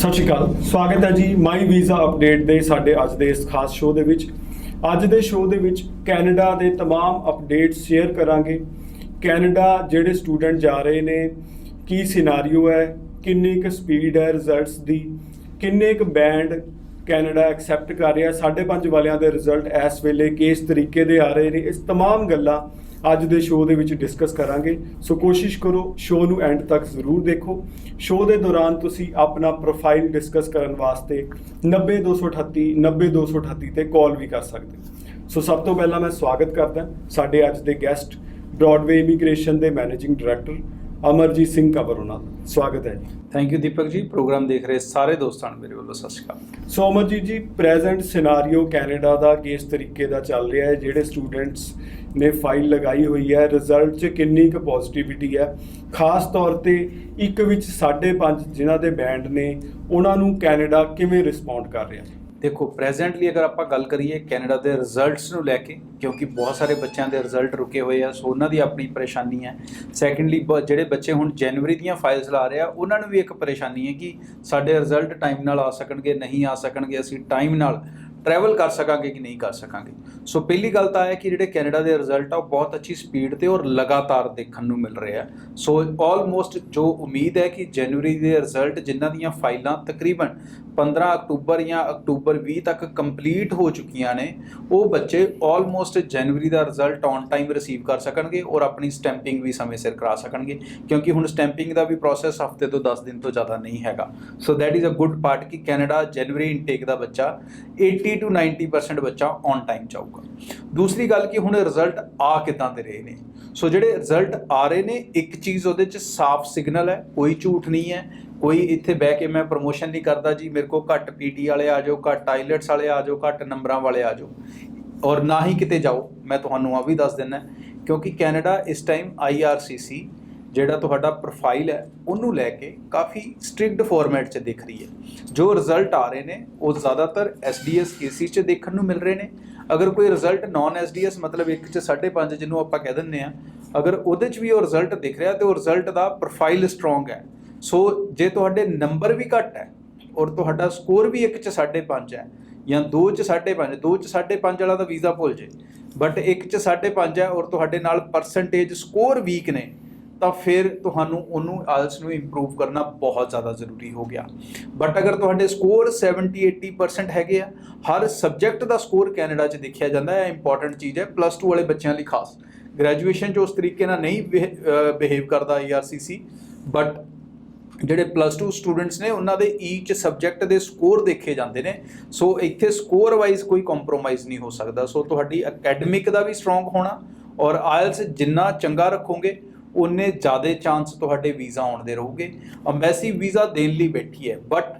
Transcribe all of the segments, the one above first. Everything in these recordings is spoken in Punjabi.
ਸਤਿ ਸ਼੍ਰੀ ਅਕਾਲ, ਸਵਾਗਤ ਹੈ ਜੀ ਮਾਈ ਵੀਜ਼ਾ ਅਪਡੇਟ ਦੇ ਸਾਡੇ ਅੱਜ ਦੇ ਇਸ ਖਾਸ ਸ਼ੋਅ ਦੇ ਵਿੱਚ। ਅੱਜ ਦੇ ਸ਼ੋਅ ਦੇ ਵਿੱਚ ਕੈਨੇਡਾ ਦੇ तमाम ਅਪਡੇਟਸ ਸ਼ੇਅਰ ਕਰਾਂਗੇ। ਕੈਨੇਡਾ ਜਿਹੜੇ ਸਟੂਡੈਂਟ ਜਾ ਰਹੇ ਨੇ, ਕੀ ਸਿਨਾਰੀਓ ਹੈ, ਕਿੰਨੀ ਕੁ ਸਪੀਡ ਹੈ ਰਿਜ਼ਲਟਸ ਦੀ, ਕਿੰਨੇ ਕੁ ਬੈਂਡ ਕੈਨੇਡਾ ਐਕਸੈਪਟ ਕਰ ਰਿਹਾ, 5.5 ਵਾਲਿਆਂ ਦੇ ਰਿਜ਼ਲਟ ਇਸ ਵੇਲੇ ਕਿਸ ਤਰੀਕੇ ਦੇ ਆ ਰਹੇ ਨੇ, ਇਸ तमाम ਗੱਲਾਂ ਅੱਜ ਦੇ ਸ਼ੋਅ ਦੇ ਵਿੱਚ ਡਿਸਕਸ ਕਰਾਂਗੇ। ਸੋ ਕੋਸ਼ਿਸ਼ ਕਰੋ ਸ਼ੋਅ ਨੂੰ ਐਂਡ ਤੱਕ ਜ਼ਰੂਰ ਦੇਖੋ। ਸ਼ੋਅ ਦੇ ਦੌਰਾਨ ਤੁਸੀਂ ਆਪਣਾ ਪ੍ਰੋਫਾਈਲ ਡਿਸਕਸ ਕਰਨ ਵਾਸਤੇ 90238 90238 ਤੇ ਕਾਲ ਵੀ ਕਰ ਸਕਦੇ। ਸੋ ਸਭ ਤੋਂ ਪਹਿਲਾਂ ਮੈਂ ਸਵਾਗਤ ਕਰਦਾ ਸਾਡੇ ਅੱਜ ਦੇ ਗੈਸਟ ਬ੍ਰੌਡਵੇ ਇਮੀਗ੍ਰੇਸ਼ਨ ਦੇ ਮੈਨੇਜਿੰਗ ਡਾਇਰੈਕਟਰ ਅਮਰਜੀਤ ਸਿੰਘ ਕੰਵਰ ਉਹਨਾਂ ਦਾ। ਸਵਾਗਤ ਹੈ ਜੀ। ਥੈਂਕ ਯੂ ਦੀਪਕ ਜੀ। ਪ੍ਰੋਗਰਾਮ ਦੇਖ ਰਹੇ ਸਾਰੇ ਦੋਸਤਾਂ ਨੂੰ ਮੇਰੇ ਵੱਲੋਂ ਸਤਿ ਸ਼੍ਰੀ ਅਕਾਲ। ਸੋ ਅਮਰਜੀਤ ਜੀ, ਪ੍ਰੈਜ਼ੈਂਟ ਸਿਨਾਰੀਓ ਕੈਨੇਡਾ ਦਾ ਕਿਸ ਤਰੀਕੇ ਦਾ ਚੱਲ ਰਿਹਾ ਹੈ? ਜਿਹੜੇ ਸਟੂਡੈਂਟਸ ਨੇ ਫਾਈਲ ਲਗਾਈ ਹੋਈ ਹੈ, ਰਿਜ਼ਲਟ 'ਚ ਕਿੰਨੀ ਕੁ ਪੋਜ਼ਿਟਿਵਿਟੀ ਹੈ? ਖਾਸ ਤੌਰ ਤੇ ਇੱਕ ਵਿੱਚ 5.5 ਜਿਨ੍ਹਾਂ ਦੇ ਬੈਂਡ ਨੇ, ਉਹਨਾਂ ਨੂੰ ਕੈਨੇਡਾ ਕਿਵੇਂ ਰਿਸਪੌਂਡ ਕਰ ਰਿਹਾ? ਦੇਖੋ, ਪ੍ਰੈਜ਼ੈਂਟਲੀ ਅਗਰ ਆਪਾਂ ਗੱਲ ਕਰੀਏ ਕੈਨੇਡਾ ਦੇ ਰਿਜ਼ਲਟਸ ਨੂੰ ਲੈ ਕੇ, ਕਿਉਂਕਿ ਬਹੁਤ ਸਾਰੇ ਬੱਚਿਆਂ ਦੇ ਰਿਜ਼ਲਟ ਰੁਕੇ ਹੋਏ ਆ, ਸੋ ਉਹਨਾਂ ਦੀ ਆਪਣੀ ਪਰੇਸ਼ਾਨੀ ਹੈ। ਸੈਕੰਡਲੀ ਜਿਹੜੇ ਬੱਚੇ ਹੁਣ ਜਨਵਰੀ ਦੀਆਂ ਫਾਈਲਸ ਲਾ ਰਹੇ ਆ, ਉਹਨਾਂ ਨੂੰ ਵੀ ਇੱਕ ਪਰੇਸ਼ਾਨੀ ਹੈ ਕਿ ਸਾਡੇ ਰਿਜ਼ਲਟ ਟਾਈਮ ਨਾਲ ਆ ਸਕਣਗੇ, ਨਹੀਂ ਆ ਸਕਣਗੇ, ਅਸੀਂ ਟਾਈਮ ਨਾਲ ਟਰੈਵਲ ਕਰ ਸਕਾਂਗੇ ਕਿ ਨਹੀਂ ਕਰ ਸਕਾਂਗੇ। ਸੋ ਪਹਿਲੀ ਗੱਲ ਤਾਂ ਹੈ ਕਿ ਜਿਹੜੇ ਕੈਨੇਡਾ ਦੇ ਰਿਜ਼ਲਟ ਆ ਉਹ ਬਹੁਤ ਅੱਛੀ ਸਪੀਡ ਤੇ ਔਰ ਲਗਾਤਾਰ ਦੇਖਣ ਨੂੰ ਮਿਲ ਰਹੇ ਆ। ਸੋ ਆਲਮੋਸਟ ਜੋ ਉਮੀਦ ਹੈ ਕਿ ਜਨਵਰੀ ਦੇ ਰਿਜ਼ਲਟ ਜਿਨ੍ਹਾਂ ਦੀਆਂ ਫਾਈਲਾਂ ਤਕਰੀਬਨ 15 ਅਕਤੂਬਰ ਜਾਂ ਅਕਤੂਬਰ 20 ਤੱਕ ਕੰਪਲੀਟ ਹੋ ਚੁੱਕੀਆਂ ਨੇ, ਉਹ ਬੱਚੇ almost January the result on time receive ਕਰ ਸਕਣਗੇ ਔਰ ਆਪਣੀ ਸਟੈਂਪਿੰਗ ਵੀ ਸਮੇਂ ਸਿਰ ਕਰਾ ਸਕਣਗੇ, ਕਿਉਂਕਿ ਹੁਣ ਸਟੈਂਪਿੰਗ ਦਾ ਵੀ ਪ੍ਰੋਸੈਸ ਹਫਤੇ ਤੋਂ 10 ਦਿਨ ਤੋਂ ਜ਼ਿਆਦਾ ਨਹੀਂ ਹੈਗਾ। So that is a good part ਕਿ ਕੈਨੇਡਾ ਜਨਵਰੀ ਇਨਟੇਕ ਦਾ ਬੱਚਾ 80 to 90% ਬੱਚਾ ਔਨ ਟਾਈਮ ਚਾਹੂਗਾ। ਦੂਸਰੀ ਗੱਲ ਕਿ ਹੁਣ ਰਿਜ਼ਲਟ ਆ ਕਿੱਦਾਂ ਦੇ ਰਹੇ ਨੇ। ਸੋ ਜਿਹੜੇ ਰਿਜ਼ਲਟ ਆ ਰਹੇ ਨੇ, ਇੱਕ ਚੀਜ਼ ਉਹਦੇ 'ਚ ਸਾਫ਼ ਸਿਗਨਲ ਹੈ, ਕੋਈ ਝੂਠ ਨਹੀਂ ਹੈ। ਕੋਈ ਇੱਥੇ ਬਹਿ ਕੇ ਮੈਂ ਪ੍ਰਮੋਸ਼ਨ ਨਹੀਂ ਕਰਦਾ ਜੀ ਮੇਰੇ ਕੋਲ ਘੱਟ ਪੀਟੀ ਵਾਲੇ ਆ ਜਾਓ, ਘੱਟ ਆਈਲੈਟਸ ਵਾਲੇ ਆ ਜਾਓ, ਘੱਟ ਨੰਬਰਾਂ ਵਾਲੇ ਆ ਜਾਓ, ਔਰ ਨਾ ਹੀ ਕਿਤੇ ਜਾਓ। ਮੈਂ ਤੁਹਾਨੂੰ ਆ ਵੀ ਦੱਸ ਦਿੰਦਾ, ਕਿਉਂਕਿ ਕੈਨੇਡਾ ਇਸ ਟਾਈਮ IRCC ਜਿਹੜਾ ਤੁਹਾਡਾ ਪ੍ਰੋਫਾਈਲ ਹੈ ਉਹਨੂੰ ਲੈ ਕੇ ਕਾਫੀ ਸਟ੍ਰਿਕਟ ਫਾਰਮੈਟ 'ਚ ਦਿਖ ਰਹੀ ਹੈ। ਜੋ ਰਿਜ਼ਲਟ ਆ ਰਹੇ ਨੇ ਉਹ ਜ਼ਿਆਦਾਤਰ SDS KC 'ਚ ਦੇਖਣ ਨੂੰ ਮਿਲ ਰਹੇ ਨੇ। ਅਗਰ ਕੋਈ ਰਿਜ਼ਲਟ ਨਾਨ SDS ਮਤਲਬ 1 'ਚ 5.5 ਜਿਹਨੂੰ ਆਪਾਂ ਕਹਿ ਦਿੰਦੇ ਆ, ਅਗਰ ਉਹਦੇ 'ਚ ਵੀ ਉਹ ਰਿਜ਼ਲਟ ਦਿਖ ਰਿਹਾ ਤੇ ਉਹ ਰਿਜ਼ਲਟ ਦਾ ਪ੍ਰੋਫਾਈਲ ਸਟਰੋਂਗ ਹੈ। ਸੋ ਜੇ ਤੁਹਾਡੇ ਨੰਬਰ ਵੀ ਘੱਟ ਹੈ ਔਰ ਤੁਹਾਡਾ ਸਕੋਰ ਵੀ 1 'ਚ 5.5 ਹੈ ਜਾਂ 2 'ਚ 5.5, 2 'ਚ 5.5 ਵਾਲਾ ਤਾਂ ਵੀਜ਼ਾ ਭੁੱਲ ਜੇ, ਬਟ 1 'ਚ 5.5 ਹੈ ਔਰ ਤੁਹਾਡੇ ਨਾਲ ਪਰਸੈਂਟੇਜ ਸਕੋਰ ਵੀਕ ਨੇ, ਤਾਂ ਫਿਰ ਤੁਹਾਨੂੰ ਉਹਨੂੰ ਆਇਲਸ ਨੂੰ ਇੰਪਰੂਵ ਕਰਨਾ ਬਹੁਤ ਜ਼ਿਆਦਾ ਜ਼ਰੂਰੀ ਹੋ ਗਿਆ। ਬਟ ਅਗਰ ਤੁਹਾਡੇ ਸਕੋਰ 70-80% ਹੈਗੇ ਆ, ਹਰ ਸਬਜੈਕਟ ਦਾ ਸਕੋਰ ਕੈਨੇਡਾ 'ਚ ਦੇਖਿਆ ਜਾਂਦਾ ਹੈ। ਇੰਪੋਰਟੈਂਟ ਚੀਜ਼ ਹੈ +2 ਵਾਲੇ ਬੱਚਿਆਂ ਲਈ ਖਾਸ। ਗ੍ਰੈਜੂਏਸ਼ਨ 'ਚ ਉਸ ਤਰੀਕੇ ਨਾਲ ਨਹੀਂ ਬਿਹੇਵ ਕਰਦਾ IRCC, ਬਟ ਜਿਹੜੇ +2 ਸਟੂਡੈਂਟਸ ਨੇ ਉਹਨਾਂ ਦੇ ਈਚ ਸਬਜੈਕਟ ਦੇ ਸਕੋਰ ਦੇਖੇ ਜਾਂਦੇ ਨੇ। ਸੋ ਇੱਥੇ ਸਕੋਰ ਵਾਈਜ਼ ਕੋਈ ਕੰਪਰੋਮਾਈਜ਼ ਨਹੀਂ ਹੋ ਸਕਦਾ। ਸੋ ਤੁਹਾਡੀ ਅਕੈਡਮਿਕ ਦਾ ਵੀ ਸਟਰੋਂਗ ਹੋਣਾ ਔਰ ਆਇਲਸ ਜਿੰਨਾ ਚੰਗਾ ਰੱਖੋਗੇ ਉਨੇ ਜ਼ਿਆਦਾ ਚਾਂਸ ਤੁਹਾਡੇ ਵੀਜ਼ਾ ਆਉਣ ਦੇ ਰਹੂਗੇ। ਅੰਬੈਸੀ ਵੀਜ਼ਾ ਦੇਣ ਲਈ ਬੈਠੀ ਹੈ, ਬਟ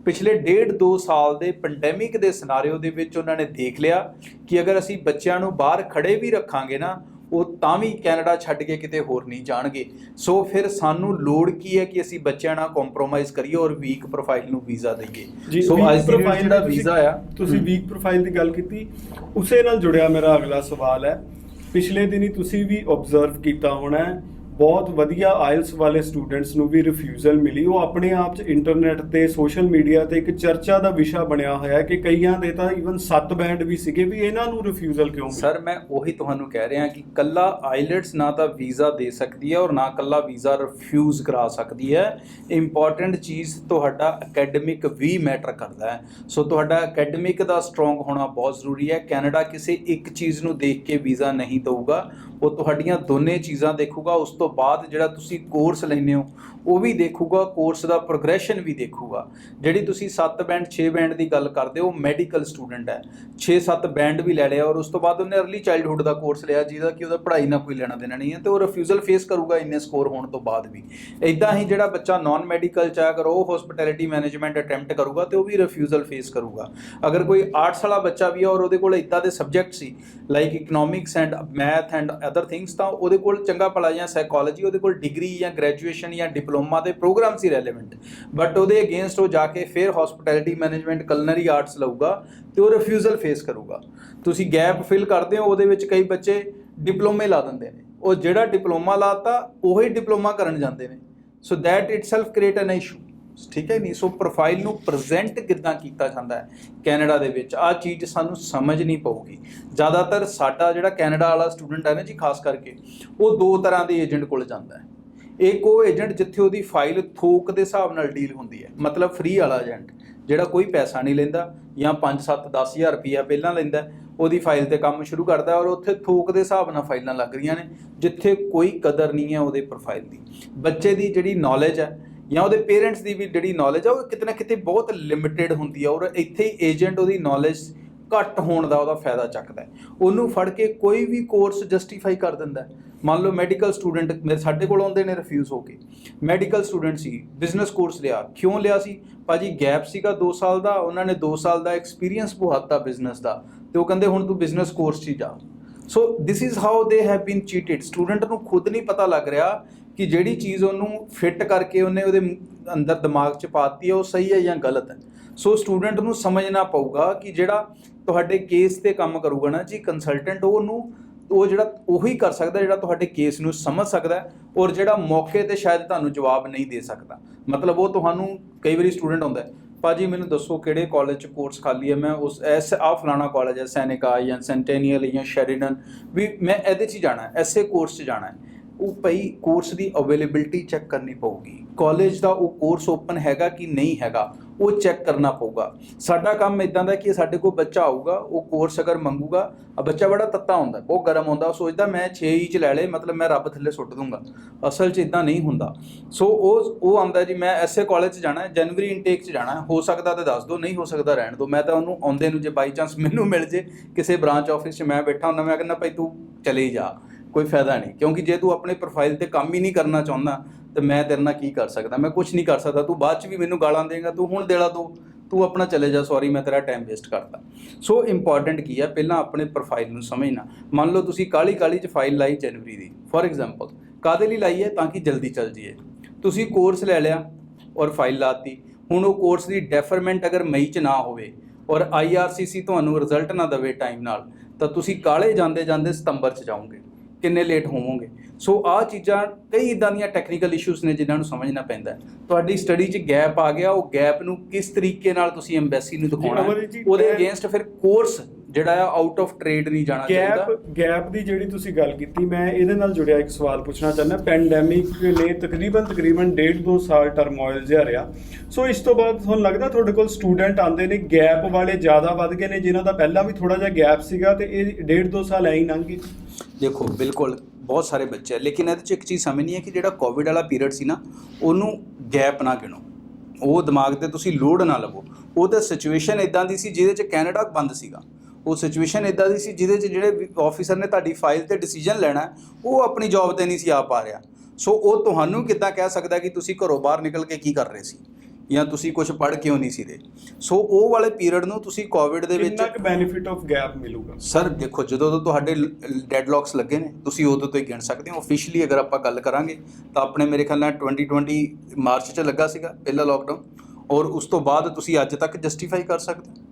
ਪਿਛਲੇ 1.5-2 ਸਾਲ ਦੇ ਪੈਂਡੈਮਿਕ ਦੇ ਸਿਨਾਰੀਓ ਦੇ ਵਿੱਚ ਉਹਨਾਂ ਨੇ ਦੇਖ ਲਿਆ ਕਿ ਅਗਰ ਅਸੀਂ ਬੱਚਿਆਂ ਨੂੰ ਬਾਹਰ ਖੜੇ ਵੀ ਰੱਖਾਂਗੇ ਨਾ, ਉਹ ਤਾਂ ਵੀ ਕੈਨੇਡਾ ਛੱਡ ਕੇ ਕਿਤੇ ਹੋਰ ਨਹੀਂ ਜਾਣਗੇ। ਸੋ ਫਿਰ ਸਾਨੂੰ ਲੋੜ ਕੀ ਹੈ ਕਿ ਅਸੀਂ ਬੱਚਿਆਂ ਨਾਲ ਕੰਪਰੋਮਾਈਜ਼ ਕਰੀਏ ਔਰ ਵੀਕ ਪ੍ਰੋਫਾਈਲ ਨੂੰ ਵੀਜ਼ਾ ਦਈਏ। ਸੋ ਅੱਜ ਪ੍ਰੋਫਾਈਲ ਦਾ ਵੀਜ਼ਾ ਆ, ਤੁਸੀਂ ਵੀਕ ਪ੍ਰੋਫਾਈਲ ਦੀ ਗੱਲ ਕੀਤੀ, ਉਸੇ ਨਾਲ ਜੁੜਿਆ ਮੇਰਾ ਅਗਲਾ ਸਵਾਲ ਹੈ। ਪਿਛਲੇ ਦਿਨੀ ਤੁਸੀਂ ਵੀ ਓਬਜ਼ਰਵ ਕੀਤਾ ਹੋਣਾ ਹੈ, ਬਹੁਤ ਵਧੀਆ ਆਇਲਸ ਵਾਲੇ ਸਟੂਡੈਂਟਸ ਨੂੰ ਵੀ ਰਿਫਿਊਜ਼ਲ ਮਿਲੀ। ਉਹ ਆਪਣੇ ਆਪ 'ਚ ਇੰਟਰਨੈਟ ਤੇ ਸੋਸ਼ਲ ਮੀਡੀਆ ਤੇ ਇੱਕ ਚਰਚਾ ਦਾ ਵਿਸ਼ਾ ਬਣਿਆ ਹੋਇਆ ਕਿ ਕਈਆਂ ਦੇ ਤਾਂ ਈਵਨ 7 ਬੈਂਡ ਵੀ ਸੀਗੇ, ਵੀ ਇਹਨਾਂ ਨੂੰ ਰਿਫਿਊਜ਼ਲ ਕਿਉਂ ਮਿਲਿਆ? ਸਰ, ਮੈਂ ਉਹੀ ਤੁਹਾਨੂੰ ਕਹਿ ਰਿਹਾ ਕਿ ਕੱਲਾ ਆਈਲੈਟਸ ਨਾ ਤਾਂ ਵੀਜ਼ਾ ਦੇ ਸਕਦੀ ਹੈ ਔਰ ਨਾ ਕੱਲਾ ਵੀਜ਼ਾ ਰਿਫਿਊਜ਼ ਕਰਾ ਸਕਦੀ ਹੈ। ਇੰਪੋਰਟੈਂਟ ਚੀਜ਼ ਤੁਹਾਡਾ ਅਕੈਡਮਿਕ ਵੀ ਮੈਟਰ ਕਰਦਾ ਹੈ। ਸੋ ਤੁਹਾਡਾ ਅਕੈਡਮਿਕ ਦਾ ਸਟਰੋਂਗ ਹੋਣਾ ਬਹੁਤ ਜ਼ਰੂਰੀ ਹੈ। ਕੈਨੇਡਾ ਕਿਸੇ ਇੱਕ ਚੀਜ਼ ਨੂੰ ਦੇਖ ਕੇ ਵੀਜ਼ਾ ਨਹੀਂ ਦਊਗਾ, ਉਹ ਤੁਹਾਡੀਆਂ ਦੋਨੇ ਚੀਜ਼ਾਂ ਦੇਖੂਗਾ। ਉਸ ਤੋਂ ਬਾਅਦ ਜਿਹੜਾ ਤੁਸੀਂ ਕੋਰਸ ਲੈਂਦੇ ਹੋ ਉਹ ਵੀ ਦੇਖੂਗਾ, ਕੋਰਸ ਦਾ ਪ੍ਰੋਗਰੈਸ਼ਨ ਵੀ ਦੇਖੂਗਾ। ਜਿਹੜੀ ਤੁਸੀਂ 7 ਬੈਂਡ 6 ਬੈਂਡ ਦੀ ਗੱਲ ਕਰਦੇ ਹੋ, ਮੈਡੀਕਲ ਸਟੂਡੈਂਟ ਹੈ, 6-7 ਬੈਂਡ ਵੀ ਲੈ ਲਿਆ ਔਰ ਉਸ ਤੋਂ ਬਾਅਦ ਉਹਨੇ ਅਰਲੀ ਚਾਈਲਡਹੁੱਡ ਦਾ ਕੋਰਸ ਲਿਆ ਜਿਹਦਾ ਕਿ ਉਹਦਾ ਪੜ੍ਹਾਈ ਨਾਲ ਕੋਈ ਲੈਣਾ ਦੇਣਾ ਨਹੀਂ ਹੈ, ਤੇ ਉਹ ਰਿਫਿਊਜ਼ਲ ਫੇਸ ਕਰੂਗਾ ਇੰਨੇ ਸਕੋਰ ਹੋਣ ਤੋਂ ਬਾਅਦ ਵੀ। ਇੱਦਾਂ ਹੀ ਜਿਹੜਾ ਬੱਚਾ ਨਾਨ ਮੈਡੀਕਲ 'ਚ ਅਗਰ ਉਹ ਹੋਸਪਿਟੈਲਿਟੀ ਮੈਨੇਜਮੈਂਟ ਅਟੈਂਪਟ ਕਰੂਗਾ ਤੇ ਉਹ ਵੀ ਰਿਫਿਊਜ਼ਲ ਫੇਸ ਕਰੂਗਾ। ਅਗਰ ਕੋਈ ਆਰਟਸ ਵਾਲਾ ਬੱਚਾ ਵੀ ਹੈ ਔਰ ਉਹਦੇ ਕੋਲ ਇੱਦਾਂ ਦੇ subject C like economics and math and other things, ਤਾਂ ਉਹਦੇ ਕੋਲ ਚੰਗਾ ਭਲਾ ਜਾਂ ਸਾਈਕੋਲੋਜੀ, ਉਹਦੇ ਕੋਲ ਡਿਗਰੀ ਜਾਂ ਗ੍ਰੈਜੂਏਸ਼ਨ ਜਾਂ ਡਿਪਲੋਮਾ ਦੇ ਪ੍ਰੋਗਰਾਮ ਸੀ ਰੈਲੇਵੈਂਟ, ਬਟ ਉਹਦੇ ਅਗੇਂਸਟ ਉਹ ਜਾ ਕੇ ਫਿਰ ਹਸਪਿਟੈਲਿਟੀ ਮੈਨੇਜਮੈਂਟ ਕਲਨਰੀ ਆਰਟਸ ਲਊਗਾ ਤੇ ਉਹ ਰਿਫਿਊਜ਼ਲ ਫੇਸ ਕਰੂਗਾ। ਤੁਸੀਂ ਗੈਪ ਫਿਲ ਕਰਦੇ ਹੋ, ਉਹਦੇ ਵਿੱਚ ਕਈ ਬੱਚੇ ਡਿਪਲੋਮੇ ਲਾ ਦਿੰਦੇ ਨੇ, ਉਹ ਜਿਹੜਾ ਡਿਪਲੋਮਾ ਲਾਤਾ ਉਹੀ ਡਿਪਲੋਮਾ ਕਰਨ ਜਾਂਦੇ ਨੇ। So that itself create N issue. ਠੀਕ ਹੈ ਨਹੀਂ। ਸੋ ਪ੍ਰੋਫਾਈਲ ਨੂੰ ਪ੍ਰੈਜ਼ੈਂਟ ਕਿੱਦਾਂ ਕੀਤਾ ਜਾਂਦਾ ਹੈ ਕੈਨੇਡਾ ਦੇ ਵਿੱਚ, ਆਹ ਚੀਜ਼ ਸਾਨੂੰ ਸਮਝਣੀ ਪਊਗੀ। ਜ਼ਿਆਦਾਤਰ ਸਾਡਾ ਜਿਹੜਾ ਕੈਨੇਡਾ ਵਾਲਾ ਸਟੂਡੈਂਟ ਹੈ ਨਾ ਜੀ, ਖਾਸ ਕਰਕੇ ਉਹ ਦੋ ਤਰ੍ਹਾਂ ਦੇ ਏਜੰਟ ਕੋਲ ਜਾਂਦਾ ਹੈ। ਇੱਕ ਉਹ ਏਜੰਟ ਜਿੱਥੇ ਉਹਦੀ ਫਾਈਲ ਥੋਕ ਦੇ ਹਿਸਾਬ ਨਾਲ ਡੀਲ ਹੁੰਦੀ ਹੈ, ਮਤਲਬ ਫ੍ਰੀ ਵਾਲਾ ਏਜੰਟ ਜਿਹੜਾ ਕੋਈ ਪੈਸਾ ਨਹੀਂ ਲੈਂਦਾ, ਜਾਂ 5 7 10 ਹਜ਼ਾਰ ਰੁਪਈਆ ਪਹਿਲਾਂ ਲੈਂਦਾ, ਉਹਦੀ ਫਾਈਲ ਤੇ ਕੰਮ ਸ਼ੁਰੂ ਕਰਦਾ, ਔਰ ਉੱਥੇ ਥੋਕ ਦੇ ਹਿਸਾਬ ਨਾਲ ਫਾਈਲਾਂ ਲੱਗ ਰਹੀਆਂ ਨੇ, ਜਿੱਥੇ ਕੋਈ ਕਦਰ ਨਹੀਂ ਹੈ ਉਹਦੇ ਪ੍ਰੋਫਾਈਲ ਦੀ। ਬੱਚੇ ਦੀ ਜਿਹੜੀ ਨੌਲੇਜ ਹੈ ਜਾਂ ਉਹਦੇ ਪੇਰੈਂਟਸ ਦੀ ਵੀ ਜਿਹੜੀ ਨੌਲੇਜ ਹੈ, ਉਹ ਕਿਤੇ ਨਾ ਕਿਤੇ ਬਹੁਤ ਲਿਮਿਟਿਡ ਹੁੰਦੀ ਹੈ, ਔਰ ਇੱਥੇ ਹੀ ਏਜੰਟ ਉਹਦੀ ਨੌਲੇਜ ਘੱਟ ਹੋਣ ਦਾ ਉਹਦਾ ਫਾਇਦਾ ਚੱਕਦਾ ਹੈ। ਉਹਨੂੰ ਫੜ ਕੇ ਕੋਈ ਵੀ ਕੋਰਸ ਜਸਟੀਫਾਈ ਕਰ ਦਿੰਦਾ ਹੈ। ਮੰਨ ਲਓ ਮੈਡੀਕਲ ਸਟੂਡੈਂਟ ਮੇਰੇ ਸਾਡੇ ਕੋਲ ਆਉਂਦੇ ਨੇ ਰਿਫਿਊਜ਼ ਹੋ ਕੇ, ਮੈਡੀਕਲ ਸਟੂਡੈਂਟ ਸੀ, ਬਿਜ਼ਨਸ ਕੋਰਸ ਲਿਆ। ਕਿਉਂ ਲਿਆ ਸੀ ਭਾਜੀ? ਗੈਪ ਸੀਗਾ 2 ਸਾਲ ਦਾ, ਉਹਨਾਂ ਨੇ 2 ਸਾਲ ਦਾ ਐਕਸਪੀਰੀਅੰਸ ਪੁਹਾਤਾ ਬਿਜ਼ਨਸ ਦਾ, ਤੇ ਉਹ ਕਹਿੰਦੇ ਹੁਣ ਤੂੰ ਬਿਜ਼ਨਸ ਕੋਰਸ 'ਚ ਜਾ। So this is how they have been cheated. Student ਨੂੰ ਖੁਦ ਨਹੀਂ ਪਤਾ ਲੱਗ ਰਿਹਾ ਕਿ ਜਿਹੜੀ ਚੀਜ਼ ਉਹਨੂੰ ਫਿੱਟ ਕਰਕੇ ਉਹਨੇ ਉਹਦੇ ਅੰਦਰ ਦਿਮਾਗ 'ਚ ਪਾਤੀ ਹੈ ਉਹ ਸਹੀ ਹੈ ਜਾਂ ਗਲਤ ਹੈ। ਸੋ ਸਟੂਡੈਂਟ ਨੂੰ ਸਮਝਣਾ ਪਊਗਾ ਕਿ ਜਿਹੜਾ ਤੁਹਾਡੇ ਕੇਸ ਤੇ ਕੰਮ ਕਰੂਗਾ ਨਾ ਜੀ ਕੰਸਲਟੈਂਟ, ਉਹ ਜਿਹੜਾ ਉਹੀ ਕਰ ਸਕਦਾ ਜਿਹੜਾ ਤੁਹਾਡੇ ਕੇਸ ਨੂੰ ਸਮਝ ਸਕਦਾ, ਔਰ ਜਿਹੜਾ ਮੌਕੇ ਤੇ ਸ਼ਾਇਦ ਤੁਹਾਨੂੰ ਜਵਾਬ ਨਹੀਂ ਦੇ ਸਕਦਾ। ਮਤਲਬ ਉਹ ਤੁਹਾਨੂੰ ਕਈ ਵਾਰੀ ਸਟੂਡੈਂਟ ਹੁੰਦਾ ਹੈ, ਭਾਜੀ ਮੈਨੂੰ ਦੱਸੋ ਕਿਹੜੇ ਕਾਲਜ 'ਚ ਕੋਰਸ ਖਾਲੀ ਹੈ, ਮੈਂ ਉਸ ਫਲਾਣਾ ਕਾਲਜ ਹੈ, ਸੈਨਿਕਾ ਜਾਂ ਸੈਂਟੇਨੀਅਲ ਜਾਂ ਸ਼ੈਰੀਡਨ, ਵੀ ਮੈਂ ਇਹਦੇ 'ਚ ਜਾਣਾ, ਐਸੇ ਕੋਰਸ 'ਚ ਜਾਣਾ ਹੈ। ਉਹ ਭਾਈ ਕੋਰਸ ਦੀ ਅਵੇਲੇਬਿਲਟੀ ਚੈੱਕ ਕਰਨੀ ਪਊਗੀ, ਕਾਲਜ ਦਾ ਉਹ ਕੋਰਸ ਓਪਨ ਹੈਗਾ ਕਿ ਨਹੀਂ ਹੈਗਾ ਉਹ ਚੈੱਕ ਕਰਨਾ ਪਊਗਾ। ਸਾਡਾ ਕੰਮ ਇਦਾਂ ਦਾ ਕਿ ਸਾਡੇ ਕੋਲ ਬੱਚਾ ਆਊਗਾ, ਉਹ ਕੋਰਸ ਅਗਰ ਮੰਗੂਗਾ, ਬੱਚਾ ਬੜਾ ਤੱਤਾ ਹੁੰਦਾ, ਬਹੁਤ ਗਰਮ ਹੁੰਦਾ, ਉਹ ਸੋਚਦਾ ਮੈਂ 6 ਹੀ 'ਚ ਲੈ ਲੇ, ਮਤਲਬ ਮੈਂ ਰੱਬ ਥੱਲੇ ਸੁੱਟ ਦੂੰਗਾ। ਅਸਲ 'ਚ ਇਦਾਂ ਨਹੀਂ ਹੁੰਦਾ। ਸੋ ਉਹ ਆਉਂਦਾ ਜੀ ਮੈਂ ਐਸੇ ਕਾਲਜ 'ਚ ਜਾਣਾ, ਜਨਵਰੀ ਇਨਟੇਕ 'ਚ ਜਾਣਾ, ਹੋ ਸਕਦਾ ਤਾਂ ਦੱਸ ਦਿਓ, ਨਹੀਂ ਹੋ ਸਕਦਾ ਰਹਿਣ ਦਿਓ। ਮੈਂ ਤਾਂ ਉਹਨੂੰ ਆਉਂਦੇ ਨੂੰ ਜੇ ਬਾਈ ਚਾਂਸ ਮੈਨੂੰ ਮਿਲ ਜੇ ਕਿਸੇ ਬ੍ਰਾਂਚ ਆਫਿਸ 'ਚ ਮੈਂ ਬੈਠਾ ਹੁੰਦਾ, ਮੈਂ ਕਹਿੰਦਾ ਭਾਈ ਤੂੰ ਚਲੇ ਜਾ, ਕੋਈ ਫਾਇਦਾ ਨਹੀਂ, ਕਿਉਂਕਿ ਜੇ ਤੂੰ ਆਪਣੇ ਪ੍ਰੋਫਾਈਲ ਤੇ ਕੰਮ ਹੀ ਨਹੀਂ ਕਰਨਾ ਚਾਹੁੰਦਾ ਤੇ ਮੈਂ ਤੇਰੇ ਨਾਲ ਕੀ ਕਰ ਸਕਦਾ? ਮੈਂ ਕੁਝ ਨਹੀਂ ਕਰ ਸਕਦਾ। ਤੂੰ ਬਾਅਦ 'ਚ ਵੀ ਮੈਨੂੰ ਗਾਲਾਂ ਦੇਂਗਾ, ਤੂੰ ਹੁਣ ਦੇਲਾ ਤੂੰ ਆਪਣਾ ਚਲੇ ਜਾ, ਸੌਰੀ ਮੈਂ ਤੇਰਾ ਟਾਈਮ ਵੇਸਟ ਕਰਤਾ। ਸੋ ਇੰਪੋਰਟੈਂਟ ਕੀ ਹੈ, ਪਹਿਲਾਂ ਆਪਣੇ ਪ੍ਰੋਫਾਈਲ ਨੂੰ ਸਮਝਣਾ। ਮੰਨ ਲਓ ਤੁਸੀਂ ਕਾਹਲੀ 'ਚ ਫਾਈਲ ਲਾਈ ਜਨਵਰੀ ਦੀ, ਫੋਰ ਐਗਜ਼ਾਮਪਲ, ਕਾਹਦੇ ਲਈ ਲਾਈ ਹੈ? ਤਾਂ ਕਿ ਜਲਦੀ ਚੱਲ ਜਾਈਏ। ਤੁਸੀਂ ਕੋਰਸ ਲੈ ਲਿਆ ਔਰ ਫਾਈਲ ਲਾਤੀ, ਹੁਣ ਉਹ ਕੋਰਸ ਦੀ ਡੈਫਰਮੈਂਟ ਅਗਰ ਮਈ 'ਚ ਨਾ ਹੋਵੇ ਔਰ IRCC ਤੁਹਾਨੂੰ ਰਿਜ਼ਲਟ ਨਾ ਦੇਵੇ ਟਾਈਮ ਨਾਲ, ਤਾਂ ਤੁਸੀਂ ਕਾਹਲੇ ਜਾਂਦੇ ਜਾਂਦੇ ਸਤੰਬਰ 'ਚ ਜਾਓਗੇ, ਕਿੰਨੇ ਲੇਟ ਹੋਵੋਗੇ। ਸੋ ਆਹ ਚੀਜ਼ਾਂ ਕਈ ਇੱਦਾਂ ਦੀਆਂ ਟੈਕਨੀਕਲ ਇਸ਼ੂਜ਼ ਨੇ ਜਿਨ੍ਹਾਂ ਨੂੰ ਸਮਝਣਾ ਪੈਂਦਾ। ਤੁਹਾਡੀ ਸਟੱਡੀ 'ਚ ਗੈਪ ਆ ਗਿਆ, ਉਹ ਗੈਪ ਨੂੰ ਕਿਸ ਤਰੀਕੇ ਨਾਲ ਤੁਸੀਂ ਐਮਬੈਸੀ ਨੂੰ ਦਿਖਾਉਣਾ, ਉਹਦੇ ਅਗੇਂਸਟ ਫਿਰ ਕੋਰਸ ਜਿਹੜਾ ਆ ਆਊਟ ਆਫ ਟ੍ਰੇਡ ਨਹੀਂ ਜਾਣਾ ਚਾਹੀਦਾ। ਗੈਪ ਦੀ ਜਿਹੜੀ ਤੁਸੀਂ ਗੱਲ ਕੀਤੀ, ਮੈਂ ਇਹਦੇ ਨਾਲ ਜੁੜਿਆ ਇੱਕ ਸਵਾਲ ਪੁੱਛਣਾ ਚਾਹੁੰਦਾ। ਪੈਂਡੈਮਿਕ ਨੇ ਤਕਰੀਬਨ 1.5-2 ਸਾਲ ਟਰਮੋਇਲ ਜਿਹਾ ਰਿਹਾ, ਸੋ ਇਸ ਤੋਂ ਬਾਅਦ ਤੁਹਾਨੂੰ ਲੱਗਦਾ ਤੁਹਾਡੇ ਕੋਲ ਸਟੂਡੈਂਟ ਆਉਂਦੇ ਨੇ ਗੈਪ ਵਾਲੇ ਜ਼ਿਆਦਾ ਵੱਧ ਗਏ ਨੇ, ਜਿਨ੍ਹਾਂ ਦਾ ਪਹਿਲਾਂ ਵੀ ਥੋੜਾ ਜਿਹਾ ਗੈਪ ਸੀਗਾ ਤੇ ਇਹ 1.5-2 ਸਾਲ ਐਂ ਹੀ ਲੰਘ ਗਏ? ਦੇਖੋ ਬਿਲਕੁਲ ਬਹੁਤ ਸਾਰੇ ਬੱਚੇ ਆ, ਲੇਕਿਨ ਇਹਦੇ 'ਚ ਇੱਕ ਚੀਜ਼ ਸਮਝਣੀ ਹੈ ਕਿ ਜਿਹੜਾ ਕੋਵਿਡ ਵਾਲਾ ਪੀਰੀਅਡ ਸੀ ਨਾ, ਉਹਨੂੰ ਗੈਪ ਨਾ ਗਿਣੋ, ਉਹ ਦਿਮਾਗ ਤੇ ਤੁਸੀਂ ਲੋਡ ਨਾ ਲਵੋ। ਉਹ ਤਾਂ ਸਿਚੁਏਸ਼ਨ ਇਦਾਂ ਦੀ ਸੀ ਜਿਹਦੇ 'ਚ ਕੈਨੇਡਾ ਬੰਦ ਸੀਗਾ, ਉਹ ਸਿਚੁਏਸ਼ਨ ਇਦਾਂ ਦੀ ਸੀ ਜਿਹਦੇ 'ਚ ਜਿਹੜੇ ਆਫਿਸਰ ਨੇ ਤੁਹਾਡੀ ਫਾਈਲ ਤੇ ਡਿਸੀਜਨ ਲੈਣਾ ਉਹ ਆਪਣੀ ਜੌਬ ਤੇ ਨਹੀਂ ਸੀ ਆ ਪਾ ਰਿਹਾ। ਸੋ ਉਹ ਤੁਹਾਨੂੰ ਕਿੱਦਾਂ ਕਹਿ ਸਕਦਾ ਕਿ ਤੁਸੀਂ ਘਰੋਂ ਬਾਹਰ ਨਿਕਲ ਕੇ ਕੀ ਕਰ ਰਹੇ ਸੀ ਜਾਂ ਤੁਸੀਂ ਕੁਝ ਪੜ੍ਹ ਕਿਉਂ ਨਹੀਂ ਸੀ ਰਹੇ। ਸੋ ਉਹ ਵਾਲੇ ਪੀਰੀਅਡ ਨੂੰ ਤੁਸੀਂ ਕੋਵਿਡ ਦੇ ਵਿੱਚ ਕਿੰਨਾ ਕੁ ਬੈਨੀਫਿਟ ਆਫ ਗੈਪ ਮਿਲੂਗਾ? ਸਰ ਦੇਖੋ, ਜਦੋਂ ਤੋਂ ਤੁਹਾਡੇ ਡੈਡਲੌਕਸ ਲੱਗੇ ਨੇ ਤੁਸੀਂ ਉਦੋਂ ਤੋਂ ਹੀ ਗਿਣ ਸਕਦੇ ਹੋ। ਆਫੀਸ਼ੀਅਲੀ ਅਗਰ ਆਪਾਂ ਗੱਲ ਕਰਾਂਗੇ ਤਾਂ ਆਪਣੇ ਮੇਰੇ ਖਿਆਲ ਨਾਲ 2020 ਮਾਰਚ 'ਚ ਲੱਗਾ ਸੀਗਾ ਪਹਿਲਾ ਲੋਕਡਾਊਨ, ਔਰ ਉਸ ਤੋਂ ਬਾਅਦ ਤੁਸੀਂ ਅੱਜ ਤੱਕ ਜਸਟੀਫਾਈ ਕਰ ਸਕਦੇ ਹੋ।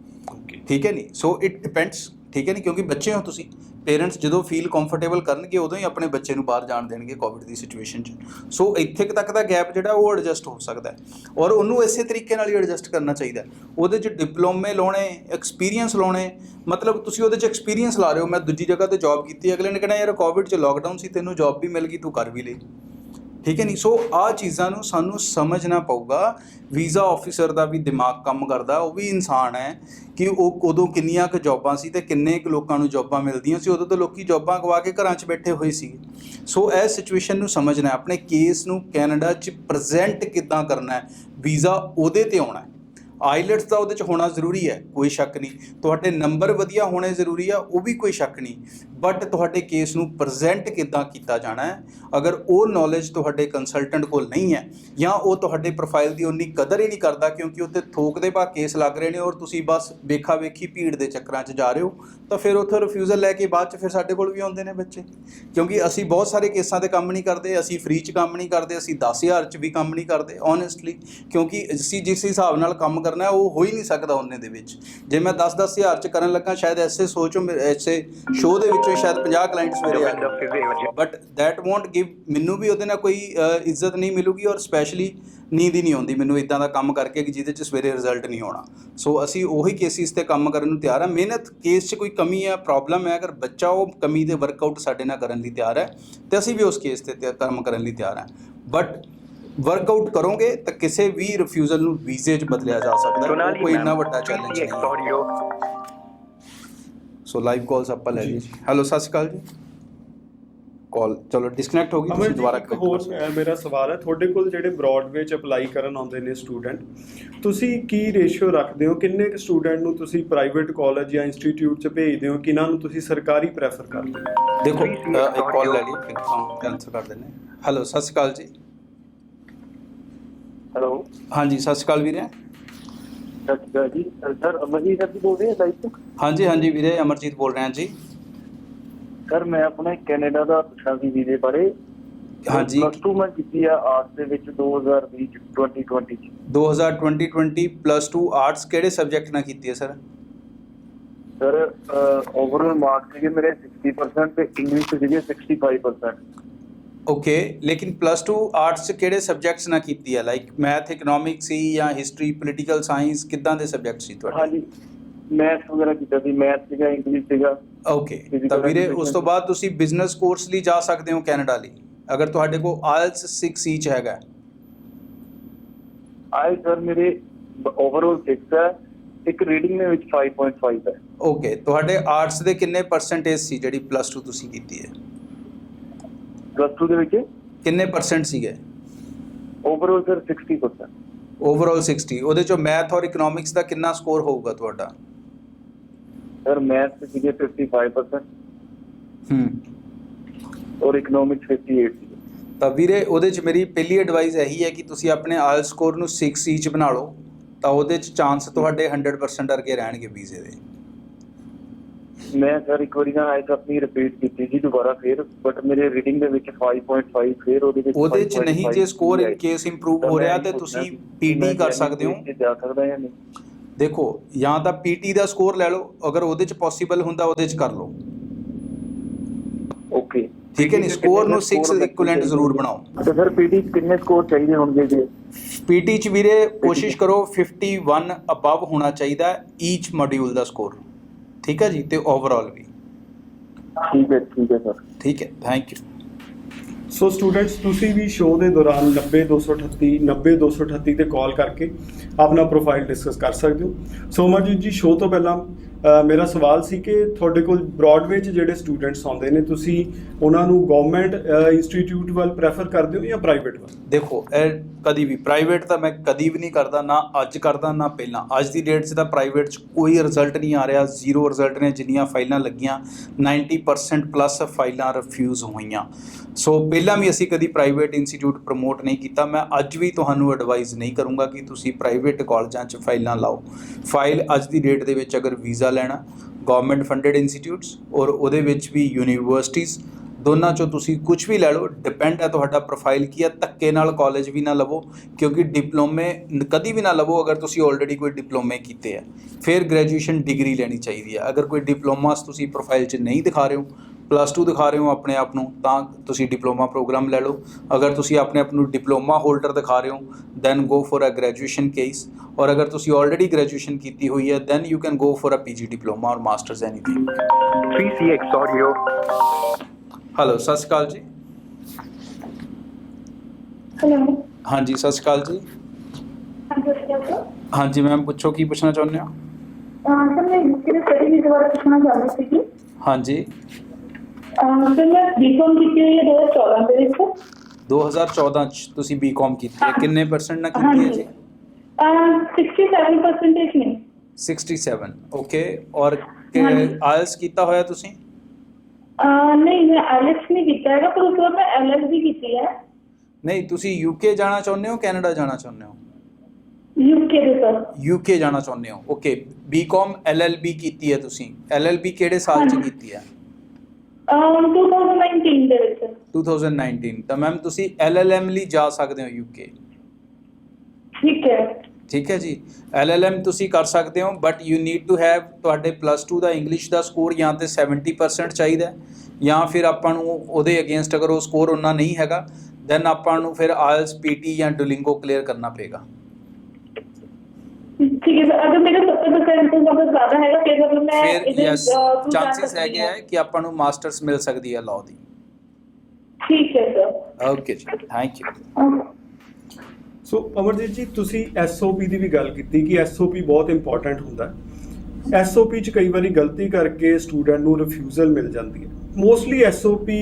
ਠੀਕ ਹੈ ਨਹੀਂ? ਸੋ ਇਟ ਡਿਪੈਂਡਸ, ਠੀਕ ਹੈ ਨਹੀਂ, ਕਿਉਂਕਿ ਬੱਚੇ ਹੋ ਤੁਸੀਂ, ਪੇਰੈਂਟਸ ਜਦੋਂ ਫੀਲ ਕੰਫਰਟੇਬਲ ਕਰਨਗੇ ਉਦੋਂ ਹੀ ਆਪਣੇ ਬੱਚੇ ਨੂੰ ਬਾਹਰ ਜਾਣ ਦੇਣਗੇ ਕੋਵਿਡ ਦੀ ਸਿਚੁਏਸ਼ਨ 'ਚ। ਸੋ ਇੱਥੇ ਤੱਕ ਦਾ ਗੈਪ ਜਿਹੜਾ ਉਹ ਐਡਜਸਟ ਹੋ ਸਕਦਾ ਹੈ, ਔਰ ਉਹਨੂੰ ਇਸੇ ਤਰੀਕੇ ਨਾਲ ਹੀ ਐਡਜਸਟ ਕਰਨਾ ਚਾਹੀਦਾ। ਉਹਦੇ 'ਚ ਡਿਪਲੋਮੇ ਲਾਉਣੇ, ਐਕਸਪੀਰੀਅੰਸ ਲਾਉਣੇ, ਮਤਲਬ ਤੁਸੀਂ ਉਹਦੇ 'ਚ ਐਕਸਪੀਰੀਅੰਸ ਲਾ ਰਹੇ ਹੋ। ਮੈਂ ਦੂਜੀ ਜਗ੍ਹਾ ਤੇ ਜੌਬ ਕੀਤੀ, ਅਗਲੇ ਨੇ ਕਹਿਣਾ ਯਾਰ ਕੋਵਿਡ 'ਚ ਲੋਕਡਾਊਨ ਸੀ, ਤੈਨੂੰ ਜੌਬ ਵੀ ਮਿਲ ਗਈ, ਤੂੰ ਕਰ ਵੀ ਲਈ। ਠੀਕ ਹੈ ਨਹੀਂ? ਸੋ ਆਹ ਚੀਜ਼ਾਂ ਨੂੰ ਸਾਨੂੰ ਸਮਝਣਾ ਪਊਗਾ। ਵੀਜ਼ਾ ਆਫਿਸਰ ਦਾ ਵੀ ਦਿਮਾਗ ਕੰਮ ਕਰਦਾ, ਉਹ ਵੀ ਇਨਸਾਨ ਹੈ ਕਿ ਉਹ ਉਦੋਂ ਕਿੰਨੀਆਂ ਕੁ ਜੌਬਾਂ ਸੀ ਤੇ ਕਿੰਨੇ ਕੁ ਲੋਕਾਂ ਨੂੰ ਜੌਬਾਂ ਮਿਲਦੀਆਂ ਸੀ। ਉਦੋਂ ਤਾਂ ਲੋਕੀ ਜੌਬਾਂ ਗਵਾ ਕੇ ਘਰਾਂ 'ਚ ਬੈਠੇ ਹੋਏ ਸੀਗੇ। ਸੋ ਇਹ ਸਿਚੁਏਸ਼ਨ ਨੂੰ ਸਮਝਣਾ, ਆਪਣੇ ਕੇਸ ਨੂੰ ਕੈਨੇਡਾ 'ਚ ਪ੍ਰੈਜ਼ੈਂਟ ਕਿੱਦਾਂ ਕਰਨਾ ਹੈ, ਵੀਜ਼ਾ ਉਹਦੇ 'ਤੇ ਆਉਣਾ ਹੈ। ਆਈਲੈਟਸ ਦਾ ਉਹਦੇ 'ਚ ਹੋਣਾ ਜ਼ਰੂਰੀ ਹੈ, ਕੋਈ ਸ਼ੱਕ ਨਹੀਂ। ਤੁਹਾਡੇ ਨੰਬਰ ਵਧੀਆ ਹੋਣੇ ਜ਼ਰੂਰੀ ਆ, ਉਹ ਵੀ ਕੋਈ ਸ਼ੱਕ ਨਹੀਂ। ਬਟ ਤੁਹਾਡੇ ਕੇਸ ਨੂੰ ਪ੍ਰੈਜ਼ੈਂਟ ਕਿੱਦਾਂ ਕੀਤਾ ਜਾਣਾ ਹੈ, ਅਗਰ ਉਹ ਨੌਲੇਜ ਤੁਹਾਡੇ ਕੰਸਲਟੈਂਟ ਕੋਲ ਨਹੀਂ ਹੈ ਜਾਂ ਉਹ ਤੁਹਾਡੇ ਪ੍ਰੋਫਾਈਲ ਦੀ ਉਨੀ ਕਦਰ ਹੀ ਨਹੀਂ ਕਰਦਾ ਕਿਉਂਕਿ ਉੱਥੇ ਥੋਕ ਦੇ ਭਾਅ ਕੇਸ ਲੱਗ ਰਹੇ ਨੇ ਔਰ ਤੁਸੀਂ ਬਸ ਵੇਖਾ ਵੇਖੀ ਭੀੜ ਦੇ ਚੱਕਰਾਂ 'ਚ ਜਾ ਰਹੇ ਹੋ, ਤਾਂ ਫਿਰ ਉੱਥੇ ਰਿਫਿਊਜ਼ਲ ਲੈ ਕੇ ਬਾਅਦ 'ਚ ਫਿਰ ਸਾਡੇ ਕੋਲ ਵੀ ਆਉਂਦੇ ਨੇ ਬੱਚੇ। ਕਿਉਂਕਿ ਅਸੀਂ ਬਹੁਤ ਸਾਰੇ ਕੇਸਾਂ 'ਤੇ ਕੰਮ ਨਹੀਂ ਕਰਦੇ, ਅਸੀਂ ਫ੍ਰੀ 'ਚ ਕੰਮ ਨਹੀਂ ਕਰਦੇ, ਅਸੀਂ 10,000 'ਚ ਵੀ ਕੰਮ ਨਹੀਂ ਕਰਦੇ ਓਨੈਸਟਲੀ, ਕਿਉਂਕਿ ਅਸੀਂ ਜਿਸ ਹਿਸਾਬ ਨਾਲ ਕੰਮ ਕਰਨਾ ਹੈ ਉਹ ਹੋ ਹੀ ਨਹੀਂ ਸਕਦਾ ਉਹਨੇ ਦੇ ਵਿੱਚ। ਜੇ ਮੈਂ 10-10 ਹਜ਼ਾਰ 'ਚ ਕਰਨ ਲੱਗਾ ਸ਼ਾਇਦ ਐਸੇ ਸੋਚੋ ਐਸੇ ਸ਼ੋਅ ਦੇ ਵਿੱਚੋਂ ਸ਼ਾਇਦ 50 ਕਲਾਇੰਟ ਸਵੇਰੇ ਆ ਜਾਣ, ਬਟ ਦੈਟ ਵੋਂਟ ਗਿਵ, ਮੈਨੂੰ ਵੀ ਉਹਦੇ ਨਾਲ ਕੋਈ ਇੱਜ਼ਤ ਨਹੀਂ ਮਿਲੂਗੀ ਔਰ ਸਪੈਸ਼ਲੀ ਨੀਂਦ ਹੀ ਨਹੀਂ ਆਉਂਦੀ ਮੈਨੂੰ ਇੱਦਾਂ ਦਾ ਕੰਮ ਕਰਕੇ ਕਿ ਜਿਹਦੇ 'ਚ ਸਵੇਰੇ ਰਿਜ਼ਲਟ ਨਹੀਂ ਆਉਣਾ। ਸੋ ਅਸੀਂ ਉਹੀ ਕੇਸਿਸ 'ਤੇ ਕੰਮ ਕਰਨ ਨੂੰ ਤਿਆਰ ਹਾਂ। ਮਿਹਨਤ ਕੇਸ 'ਚ ਕੋਈ ਕਮੀ ਹੈ, ਪ੍ਰੋਬਲਮ ਹੈ, ਅਗਰ ਬੱਚਾ ਉਹ ਕਮੀ ਦੇ ਵਰਕਆਊਟ ਸਾਡੇ ਨਾਲ ਕਰਨ ਲਈ ਤਿਆਰ ਹੈ ਤੇ ਅਸੀਂ ਵੀ ਉਸ ਕੇਸ 'ਤੇ ਕੰਮ ਕਰਨ ਲਈ ਤਿਆਰ ਹਾਂ। ਬਟ ਵਰਕਆਊਟ ਕਰੋਗੇ ਤਾਂ ਕਿਸੇ ਵੀ ਰਿਫਿਊਜ਼ਲ ਨੂੰ ਵੀਜ਼ੇ 'ਚ ਬਦਲਿਆ ਜਾ ਸਕਦਾ ਹੈ, ਉਹ ਕੋਈ ਇੰਨਾ ਵੱਡਾ ਚੈਲੰਜ ਨਹੀਂ ਹੈ। ਸੋ ਲਾਈਵ ਕਾਲਸ ਆਪਾਂ ਲੈ ਲਈ। ਹੈਲੋ, ਸਤਿ ਸ਼੍ਰੀ ਅਕਾਲ ਜੀ। ਕਾਲ ਚਲੋ ਡਿਸਕਨੈਕਟ ਹੋ ਗਈ, ਤੁਸੀਂ ਦੁਬਾਰਾ ਇੱਕ ਹੋਰ ਮੇਰਾ ਸਵਾਲ ਹੈ, ਤੁਹਾਡੇ ਕੋਲ ਜਿਹੜੇ ਬ੍ਰੌਡਵੇ 'ਚ ਅਪਲਾਈ ਕਰਨ ਆਉਂਦੇ ਨੇ ਸਟੂਡੈਂਟ, ਤੁਸੀਂ ਕੀ ਰੇਸ਼ੀਓ ਰੱਖਦੇ ਹੋ? ਕਿੰਨੇ ਕੁ ਸਟੂਡੈਂਟ ਨੂੰ ਤੁਸੀਂ ਪ੍ਰਾਈਵੇਟ ਕਾਲਜ ਜਾਂ ਇੰਸਟੀਚਿਊਟ 'ਚ ਭੇਜਦੇ ਹੋ, ਕਿਹਨਾਂ ਨੂੰ ਤੁਸੀਂ ਸਰਕਾਰੀ ਪ੍ਰੈਫਰ ਕਰਦੇ ਹੋ? ਦੇਖੋ ਇੱਕ ਕਾਲ ਲੈ ਲਈ ਫਿਰ ਆਪਾਂ ਕੈਂਸਲ ਕਰ ਦਿੰਦੇ। ਹੈਲੋ, ਸਤਿ ਸ਼੍ਰੀ ਅਕਾਲ ਜੀ। ਹੈਲੋ, ਹਾਂਜੀ ਸਤਿ ਸ਼੍ਰੀ ਅਕਾਲ ਵੀਰੇ। ਸਤਿ ਸ਼੍ਰੀ ਅਕਾਲ ਜੀ। ਸਰ ਅਮਰਜੀਤ ਸਰ ਜੀ ਬੋਲ ਰਹੇ ਹੋ ਲਾਈਵ ਤੋਂ? ਹਾਂਜੀ ਹਾਂਜੀ ਵੀਰੇ, ਅਮਰਜੀਤ ਬੋਲ ਰਿਹਾ ਜੀ। ਸਰ ਮੈਂ ਆਪਣੇ ਕੈਨੇਡਾ ਦਾ ਪੁੱਛਣਾ ਸੀ ਵੀਜ਼ੇ ਬਾਰੇ। ਹਾਂਜੀ, ਪਲੱਸ 2 ਮੈਂ ਕੀਤੀ ਆ ਆਰਟਸ ਦੇ ਵਿੱਚ 2020 2020 ਚ। 2020 ਪਲੱਸ 2 ਆਰਟਸ ਕਿਹੜੇ ਸਬਜੈਕਟ ਨਾਲ ਕੀਤੀ ਹੈ ਸਰ? ਸਰ ਓਵਰਆਲ ਮਾਰਕਸ ਸੀਗੇ ਮੇਰੇ 60% ਤੇ ਇੰਗਲਿਸ਼ ਸੀਗੇ 65%। ਓਕੇ, ਲੇਕਿਨ ਪਲੱਸ 2 ਆਰਟਸ 'ਚ ਕਿਹੜੇ ਸਬਜੈਕਟਸ ਨਾਲ ਕੀਤੀ ਹੈ? ਲਾਈਕ ਮੈਥ, ਇਕਨੋਮਿਕਸ ਸੀ ਜਾਂ ਹਿਸਟਰੀ, ਪੋਲੀਟੀਕਲ ਸਾਇੰਸ, ਕਿੱਦਾਂ ਦੇ ਸਬਜੈਕਟ ਸੀ ਤੁਹਾਡੇ? ਹਾਂਜੀ, ਮੈਥ ਵਗੈਰਾ ਕੀਤਾ ਸੀ, ਮੈਥ ਸੀਗਾ, ਇੰਗਲਿਸ਼ ਸੀਗਾ। ਓਕੇ, ਤਾਂ ਵੀਰੇ ਉਸ ਤੋਂ ਬਾਅਦ ਤੁਸੀਂ ਬਿਜ਼ਨਸ ਕੋਰਸ ਲਈ ਜਾ ਸਕਦੇ ਹੋ ਕੈਨੇਡਾ ਲਈ, ਅਗਰ ਤੁਹਾਡੇ ਕੋਲ IELTS 6 ਚ ਹੈਗਾ। ਆਈ ਸਰ ਮੇਰੇ ਓਵਰਆਲ 6 ਹੈ, ਇੱਕ ਰੀਡਿੰਗ ਦੇ ਵਿੱਚ 5.5 ਹੈ। ਓਕੇ, ਤੁਹਾਡੇ ਆਰਟਸ ਦੇ ਕਿੰਨੇ ਪਰਸੈਂਟੇਜ ਸੀ ਜਿਹੜੀ ਪਲੱਸ 2 ਤੁਸੀਂ ਕੀਤੀ ਹੈ? ਪਲੱਸ 2 ਦੇ ਵਿੱਚ ਕਿੰਨੇ ਪਰਸੈਂਟ ਸੀਗੇ? Overall sir 60%। ਓਵਰਆਲ 60। ਉਹਦੇ ਚੋਂ ਮੈਥ ਔਰ ਇਕਨੋਮਿਕਸ ਦਾ ਕਿੰਨਾ ਸਕੋਰ ਹੋਊਗਾ ਤੁਹਾਡਾ? ਸਰ ਮੈਥ ਸੀਗੇ 55% ਔਰ ਇਕਨੋਮਿਕਸ 58 ਸੀ। ਤਾਂ ਵੀਰੇ ਉਹਦੇ 'ਚ ਮੇਰੀ ਪਹਿਲੀ ਐਡਵਾਈਸ ਇਹੀ ਹੈ ਕਿ ਤੁਸੀਂ ਆਪਣੇ IELTS ਸਕੋਰ ਨੂੰ 6 ਚ ਬਣਾ ਲਓ, ਤਾਂ ਉਹਦੇ 'ਚ ਚਾਂਸ ਤੁਹਾਡੇ 100% ਅਰਗੇ ਰਹਿਣਗੇ ਵੀਜ਼ੇ ਦੇ। ਮੈਂ ਸਰ ਇੱਕ ਵਾਰੀ ਨਾ ਆਇਲਟਸ ਆਪਣੀ ਰਿਪੀਟ ਕੀਤੀ ਸੀ ਦੁਬਾਰਾ ਫਿਰ, ਬਟ ਮੇਰੇ ਰੀਡਿੰਗ ਦੇ ਵਿੱਚ 5.5 ਫਿਰ ਉਹਦੇ 'ਚ ਨਹੀਂ, ਜੇ ਸਕੋਰ ਇਨ ਕੇਸ ਇੰਪਰੂਵ ਹੋ ਰਿਹਾ ਤੇ ਤੁਸੀਂ PT ਕਰ ਸਕਦੇ ਹੋ। ਜਾ ਸਕਦਾ ਜਾਂ ਨਹੀਂ? ਦੇਖੋ, ਜਾਂ ਤਾਂ PT ਦਾ ਸਕੋਰ ਲੈ ਲਓ, ਅਗਰ ਉਹਦੇ 'ਚ ਪੋਸੀਬਲ ਹੁੰਦਾ ਉਹਦੇ 'ਚ ਕਰ ਲਓ। ਓਕੇ, ਠੀਕ ਹੈ ਨਹੀਂ, ਸਕੋਰ ਨੂੰ 6 ਇਕੁਇਵਲੈਂਟ ਜ਼ਰੂਰ ਬਣਾਓ। ਤੇ ਸਰ PT ਕਿੰਨੇ ਸਕੋਰ ਚਾਹੀਦੇ ਹੋਣਗੇ ਜੀ? PT 'ਚ ਵੀਰੇ ਕੋਸ਼ਿਸ਼ ਕਰੋ 51 ਅਬਵ ਹੋਣਾ ਚਾਹੀਦਾ ਈਚ ਮੋਡਿਊਲ ਦਾ ਸਕੋਰ, ਠੀਕ ਹੈ ਜੀ, ਤੇ ਓਵਰਆਲ ਵੀ। ਠੀਕ ਹੈ ਸਰ। ਠੀਕ ਹੈ, ਥੈਂਕ ਯੂ। ਸੋ ਸਟੂਡੈਂਟਸ, ਤੁਸੀਂ ਵੀ ਸ਼ੋਅ ਦੇ ਦੌਰਾਨ 90-238 ਤੇ ਕਾਲ ਕਰਕੇ ਆਪਣਾ ਪ੍ਰੋਫਾਈਲ ਡਿਸਕਸ ਕਰ ਸਕਦੇ ਹੋ। ਸੋ ਅਮਰਜੀਤ ਜੀ, ਸ਼ੋਅ ਤੋਂ ਪਹਿਲਾਂ ਮੇਰਾ ਸਵਾਲ ਸੀ ਕਿ ਤੁਹਾਡੇ ਕੋਲ ਬ੍ਰੌਡਵੇ 'ਚ ਜਿਹੜੇ ਸਟੂਡੈਂਟਸ ਆਉਂਦੇ ਨੇ, ਤੁਸੀਂ ਉਹਨਾਂ ਨੂੰ ਗਵਰਨਮੈਂਟ ਇੰਸਟੀਚਿਊਟ ਵੱਲ ਪ੍ਰੈਫਰ ਕਰਦੇ ਹੋ ਜਾਂ ਪ੍ਰਾਈਵੇਟ ਵੱਲ? ਦੇਖੋ, ਇਹ ਕਦੀ ਵੀ ਪ੍ਰਾਈਵੇਟ ਤਾਂ ਮੈਂ ਕਦੀ ਵੀ ਨਹੀਂ ਕਰਦਾ, ਨਾ ਅੱਜ ਕਰਦਾ ਨਾ ਪਹਿਲਾਂ। ਅੱਜ ਦੀ ਡੇਟ 'ਚ ਤਾਂ ਪ੍ਰਾਈਵੇਟ 'ਚ ਕੋਈ ਰਿਜ਼ਲਟ ਨਹੀਂ ਆ ਰਿਹਾ, ਜ਼ੀਰੋ ਰਿਜ਼ਲਟ ਨੇ। ਜਿੰਨੀਆਂ ਫਾਈਲਾਂ ਲੱਗੀਆਂ 90% ਪਲੱਸ ਫਾਈਲਾਂ ਰਿਫਿਊਜ਼ ਹੋਈਆਂ। ਸੋ ਪਹਿਲਾਂ ਵੀ ਅਸੀਂ ਕਦੀ ਪ੍ਰਾਈਵੇਟ ਇੰਸਟੀਚਿਊਟ ਪ੍ਰਮੋਟ ਨਹੀਂ ਕੀਤਾ। ਮੈਂ ਅੱਜ ਵੀ ਤੁਹਾਨੂੰ ਐਡਵਾਈਜ਼ ਨਹੀਂ ਕਰੂੰਗਾ ਕਿ ਤੁਸੀਂ ਪ੍ਰਾਈਵੇਟ ਕਾਲਜਾਂ 'ਚ ਫਾਈਲਾਂ ਲਾਓ। ਫਾਈਲ ਅੱਜ ਦੀ ਡੇਟ ਦੇ ਵਿੱਚ ਅਗਰ ਵੀਜ਼ਾ ਲੈਣਾ, ਗਵਰਨਮੈਂਟ ਫੰਡਡ ਇੰਸਟੀਚਿਊਟਸ ਔਰ ਉਹਦੇ ਵਿੱਚ ਵੀ ਯੂਨੀਵਰਸਿਟੀਜ਼, ਦੋਨਾਂ 'ਚੋਂ ਤੁਸੀਂ ਕੁਝ ਵੀ ਲੈ ਲਓ, ਡਿਪੈਂਡ ਹੈ ਤੁਹਾਡਾ ਪ੍ਰੋਫਾਈਲ ਕੀ ਹੈ। ਧੱਕੇ ਨਾਲ ਕਾਲਜ ਵੀ ਨਾ ਲਵੋ, ਕਿਉਂਕਿ ਡਿਪਲੋਮੇ ਕਦੀ ਵੀ ਨਾ ਲਵੋ ਅਗਰ ਤੁਸੀਂ ਆਲਰੇਡੀ ਕੋਈ ਡਿਪਲੋਮੇ ਕੀਤੇ ਹੈ। ਫਿਰ ਗ੍ਰੈਜੂਏਸ਼ਨ ਡਿਗਰੀ ਲੈਣੀ ਚਾਹੀਦੀ ਹੈ। ਅਗਰ ਕੋਈ ਡਿਪਲੋਮਾਸ ਤੁਸੀਂ ਪ੍ਰੋਫਾਈਲ 'ਚ ਨਹੀਂ ਦਿਖਾ ਰਹੇ ਹੋ, ਪਲੱਸ 2 ਦਿਖਾ ਰਹੇ ਹੋ ਆਪਣੇ ਆਪ ਨੂੰ, ਤਾਂ ਤੁਸੀਂ ਡਿਪਲੋਮਾ ਪ੍ਰੋਗਰਾਮ ਲੈ ਲਓ। ਅਗਰ ਤੁਸੀਂ ਆਪਣੇ ਆਪ ਨੂੰ ਡਿਪਲੋਮਾ ਹੋਲਡਰ ਦਿਖਾ ਰਹੇ ਹੋ, then go for a graduation case. ਔਰ ਅਗਰ ਤੁਸੀਂ ਆਲਰੇਡੀ ਗ੍ਰੈਜੂਏਸ਼ਨ ਕੀਤੀ ਹੋਈ ਹੈ, then you can go for a PG diploma ਔਰ masters anything. 3CX audio. Hello, ਸਤਿ ਸ਼੍ਰੀ ਅਕਾਲ ਜੀ। ਹੈਲੋ, ਹਾਂਜੀ ਸਤਿ ਸ਼੍ਰੀ ਅਕਾਲ ਜੀ। ਹਾਂਜੀ ਮੈਮ, ਪੁੱਛੋ ਕੀ ਪੁੱਛਣਾ ਚਾਹੁੰਦੇ ਹੋ? ਸਰ ਮੈਂ ਯੂਕੇ ਦੇ ਸਟੱਡੀ ਵੀਜ਼ੇ ਬਾਰੇ ਪੁੱਛਣਾ ਚਾਹੁੰਦੀ ਸੀ। ਹਾਂਜੀ, ਸਰ ਮੈਂ ਬੀਕੌਮ ਕੀਤੀ ਹੋਈ ਹੈ 2014 ਦੇ ਵਿੱਚ। 2014 ਚ ਤੁਸੀਂ ਬੀਕਾਮ ਕੀਤੀ ਹੈ, ਕਿੰਨੇ ਪਰਸੈਂਟ ਨਾਲ ਕੀਤੀ ਹੈ ਜੀ? 67% ਨੇ। 67, ਓਕੇ। ਔਰ ਆਇਲਸ ਕੀਤਾ ਹੋਇਆ ਤੁਸੀਂ? ਨਹੀਂ, ਮੈਂ ਆਈਲੈਟਸ ਨਹੀਂ ਕੀਤਾ ਹੈਗਾ, ਪਰ ਉਸ ਤੋਂ ਬਾਅਦ ਮੈਂ LLB ਕੀਤੀ ਹੈ। ਨਹੀਂ, ਤੁਸੀਂ UK ਜਾਣਾ ਚਾਹੁੰਦੇ ਹੋ, ਕੈਨੇਡਾ ਜਾਣਾ ਚਾਹੁੰਦੇ ਹੋ? ਯੂਕੇ ਦੇ ਸਰ। UK ਜਾਣਾ ਚਾਹੁੰਦੇ ਹੋ, ਓਕੇ। ਬੀਕਾਮ LLB ਕੀਤੀ ਹੈ ਤੁਸੀਂ? LLB ਕਿਹੜੇ ਸਾਲ ਚ ਕੀਤੀ ਹੈ? 2019 ਦੇ ਵਿੱਚ। 2019, ਤਾਂ ਮੈਮ ਤੁਸੀਂ LLM ਲਈ ਜਾ ਸਕਦੇ ਹੋ UK। ਠੀਕ ਹੈ। ਠੀਕ ਹੈ ਜੀ। LLM ਤੁਸੀਂ ਕਰ ਸਕਦੇ ਹੋ, but you need to have ਤੁਹਾਡੇ +2 ਦਾ ਇੰਗਲਿਸ਼ ਦਾ ਸਕੋਰ ਜਾਂ ਤੇ 70% ਚਾਹੀਦਾ ਜਾਂ ਫਿਰ ਆਪਾਂ ਨੂੰ ਉਹਦੇ ਅਗੇਂਸਟ ਅਗਰ ਉਹ ਸਕੋਰ ਉਨਾ ਨਹੀਂ ਹੈਗਾ ਦੈਨ ਆਪਾਂ ਨੂੰ ਫਿਰ IELTS PT ਜਾਂ ਡੁਲਿੰਗੋ ਕਲੀਅਰ ਕਰਨਾ ਪਏਗਾ। ठीक है सर, अगर मेरा 70% से ज्यादा है फिर मतलब मैं ਫਿਰ ਯੈਸ ਚਾਂਸਸ ਹੈਗੇ ਆ ਕਿ ਆਪਾਂ ਨੂੰ ਮਾਸਟਰਸ ਮਿਲ ਸਕਦੀ ਹੈ ਲਾਅ ਦੀ। ठीक है सर। ਓਕੇ ਜੀ, ਥੈਂਕ ਯੂ। ਸੋ ਅਮਰਜੀਤ ਜੀ, ਤੁਸੀਂ SOP ਦੀ ਵੀ ਗੱਲ ਕੀਤੀ ਕਿ SOP ਬਹੁਤ ਇੰਪੋਰਟੈਂਟ ਹੁੰਦਾ ਹੈ। SOP 'ਚ ਕਈ ਵਾਰੀ ਗਲਤੀ ਕਰਕੇ ਸਟੂਡੈਂਟ ਨੂੰ ਰਿਫਿਊਜ਼ਲ ਮਿਲ ਜਾਂਦੀ ਹੈ। ਮੋਸਟਲੀ SOP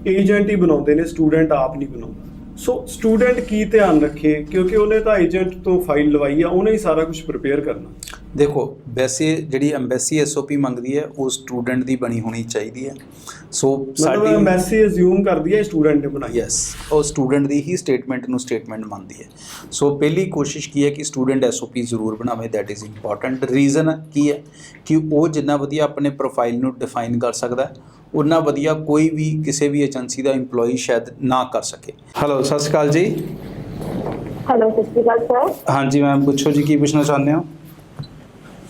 ਏਜੰਟ ਹੀ ਬਣਾਉਂਦੇ ਨੇ, ਸਟੂਡੈਂਟ ਆਪ ਨਹੀਂ ਬਣਾਉਂਦਾ। ਸੋ ਸਟੂਡੈਂਟ ਕੀ ਧਿਆਨ ਰੱਖੇ, ਕਿਉਂਕਿ ਉਹਨੇ ਤਾਂ ਏਜੰਟ ਤੋਂ ਫਾਈਲ ਲਵਾਈ ਆ, ਉਹਨੇ ਹੀ ਸਾਰਾ ਕੁਝ ਪ੍ਰਿਪੇਅਰ ਕਰਨਾ। ਦੇਖੋ, ਵੈਸੇ ਜਿਹੜੀ ਐਮਬੈਸੀ SOP ਮੰਗਦੀ ਹੈ ਉਹ ਸਟੂਡੈਂਟ ਦੀ ਬਣੀ ਹੋਣੀ ਚਾਹੀਦੀ ਹੈ। ਸੋ ਮਤਲਬ ਐਮਬੈਸੀ ਅਸਿਊਮ ਕਰਦੀ ਹੈ ਸਟੂਡੈਂਟ ਨੇ ਬਣਾਈ। ਯੈਸ, ਉਹ ਸਟੂਡੈਂਟ ਦੀ ਹੀ ਸਟੇਟਮੈਂਟ ਨੂੰ ਸਟੇਟਮੈਂਟ ਮੰਨਦੀ ਹੈ। ਸੋ ਪਹਿਲੀ ਕੋਸ਼ਿਸ਼ ਕੀ ਹੈ ਕਿ ਸਟੂਡੈਂਟ SOP ਜ਼ਰੂਰ ਬਣਾਵੇ। That is important. ਰੀਜ਼ਨ ਕੀ ਹੈ ਕਿ ਉਹ ਜਿੰਨਾ ਵਧੀਆ ਆਪਣੇ ਪ੍ਰੋਫਾਈਲ ਨੂੰ ਡਿਫਾਈਨ ਕਰ ਸਕਦਾ ਹੈ ਉਨਾ ਵਧੀਆ ਕੋਈ ਵੀ ਕਿਸੇ ਵੀ ਏਜੰਸੀ ਦਾ EMPLOYEE ਸ਼ਾਇਦ ਨਾ ਕਰ ਸਕੇ। ਹੈਲੋ, ਸਤਿ ਸ਼੍ਰੀ ਅਕਾਲ ਜੀ। हेलो सत श्रीकाल सर। ਹਾਂਜੀ ਮੈਮ, ਪੁੱਛੋ ਜੀ, ਕੀ ਪੁੱਛਣਾ ਚਾਹੁੰਦੇ ਹੋ?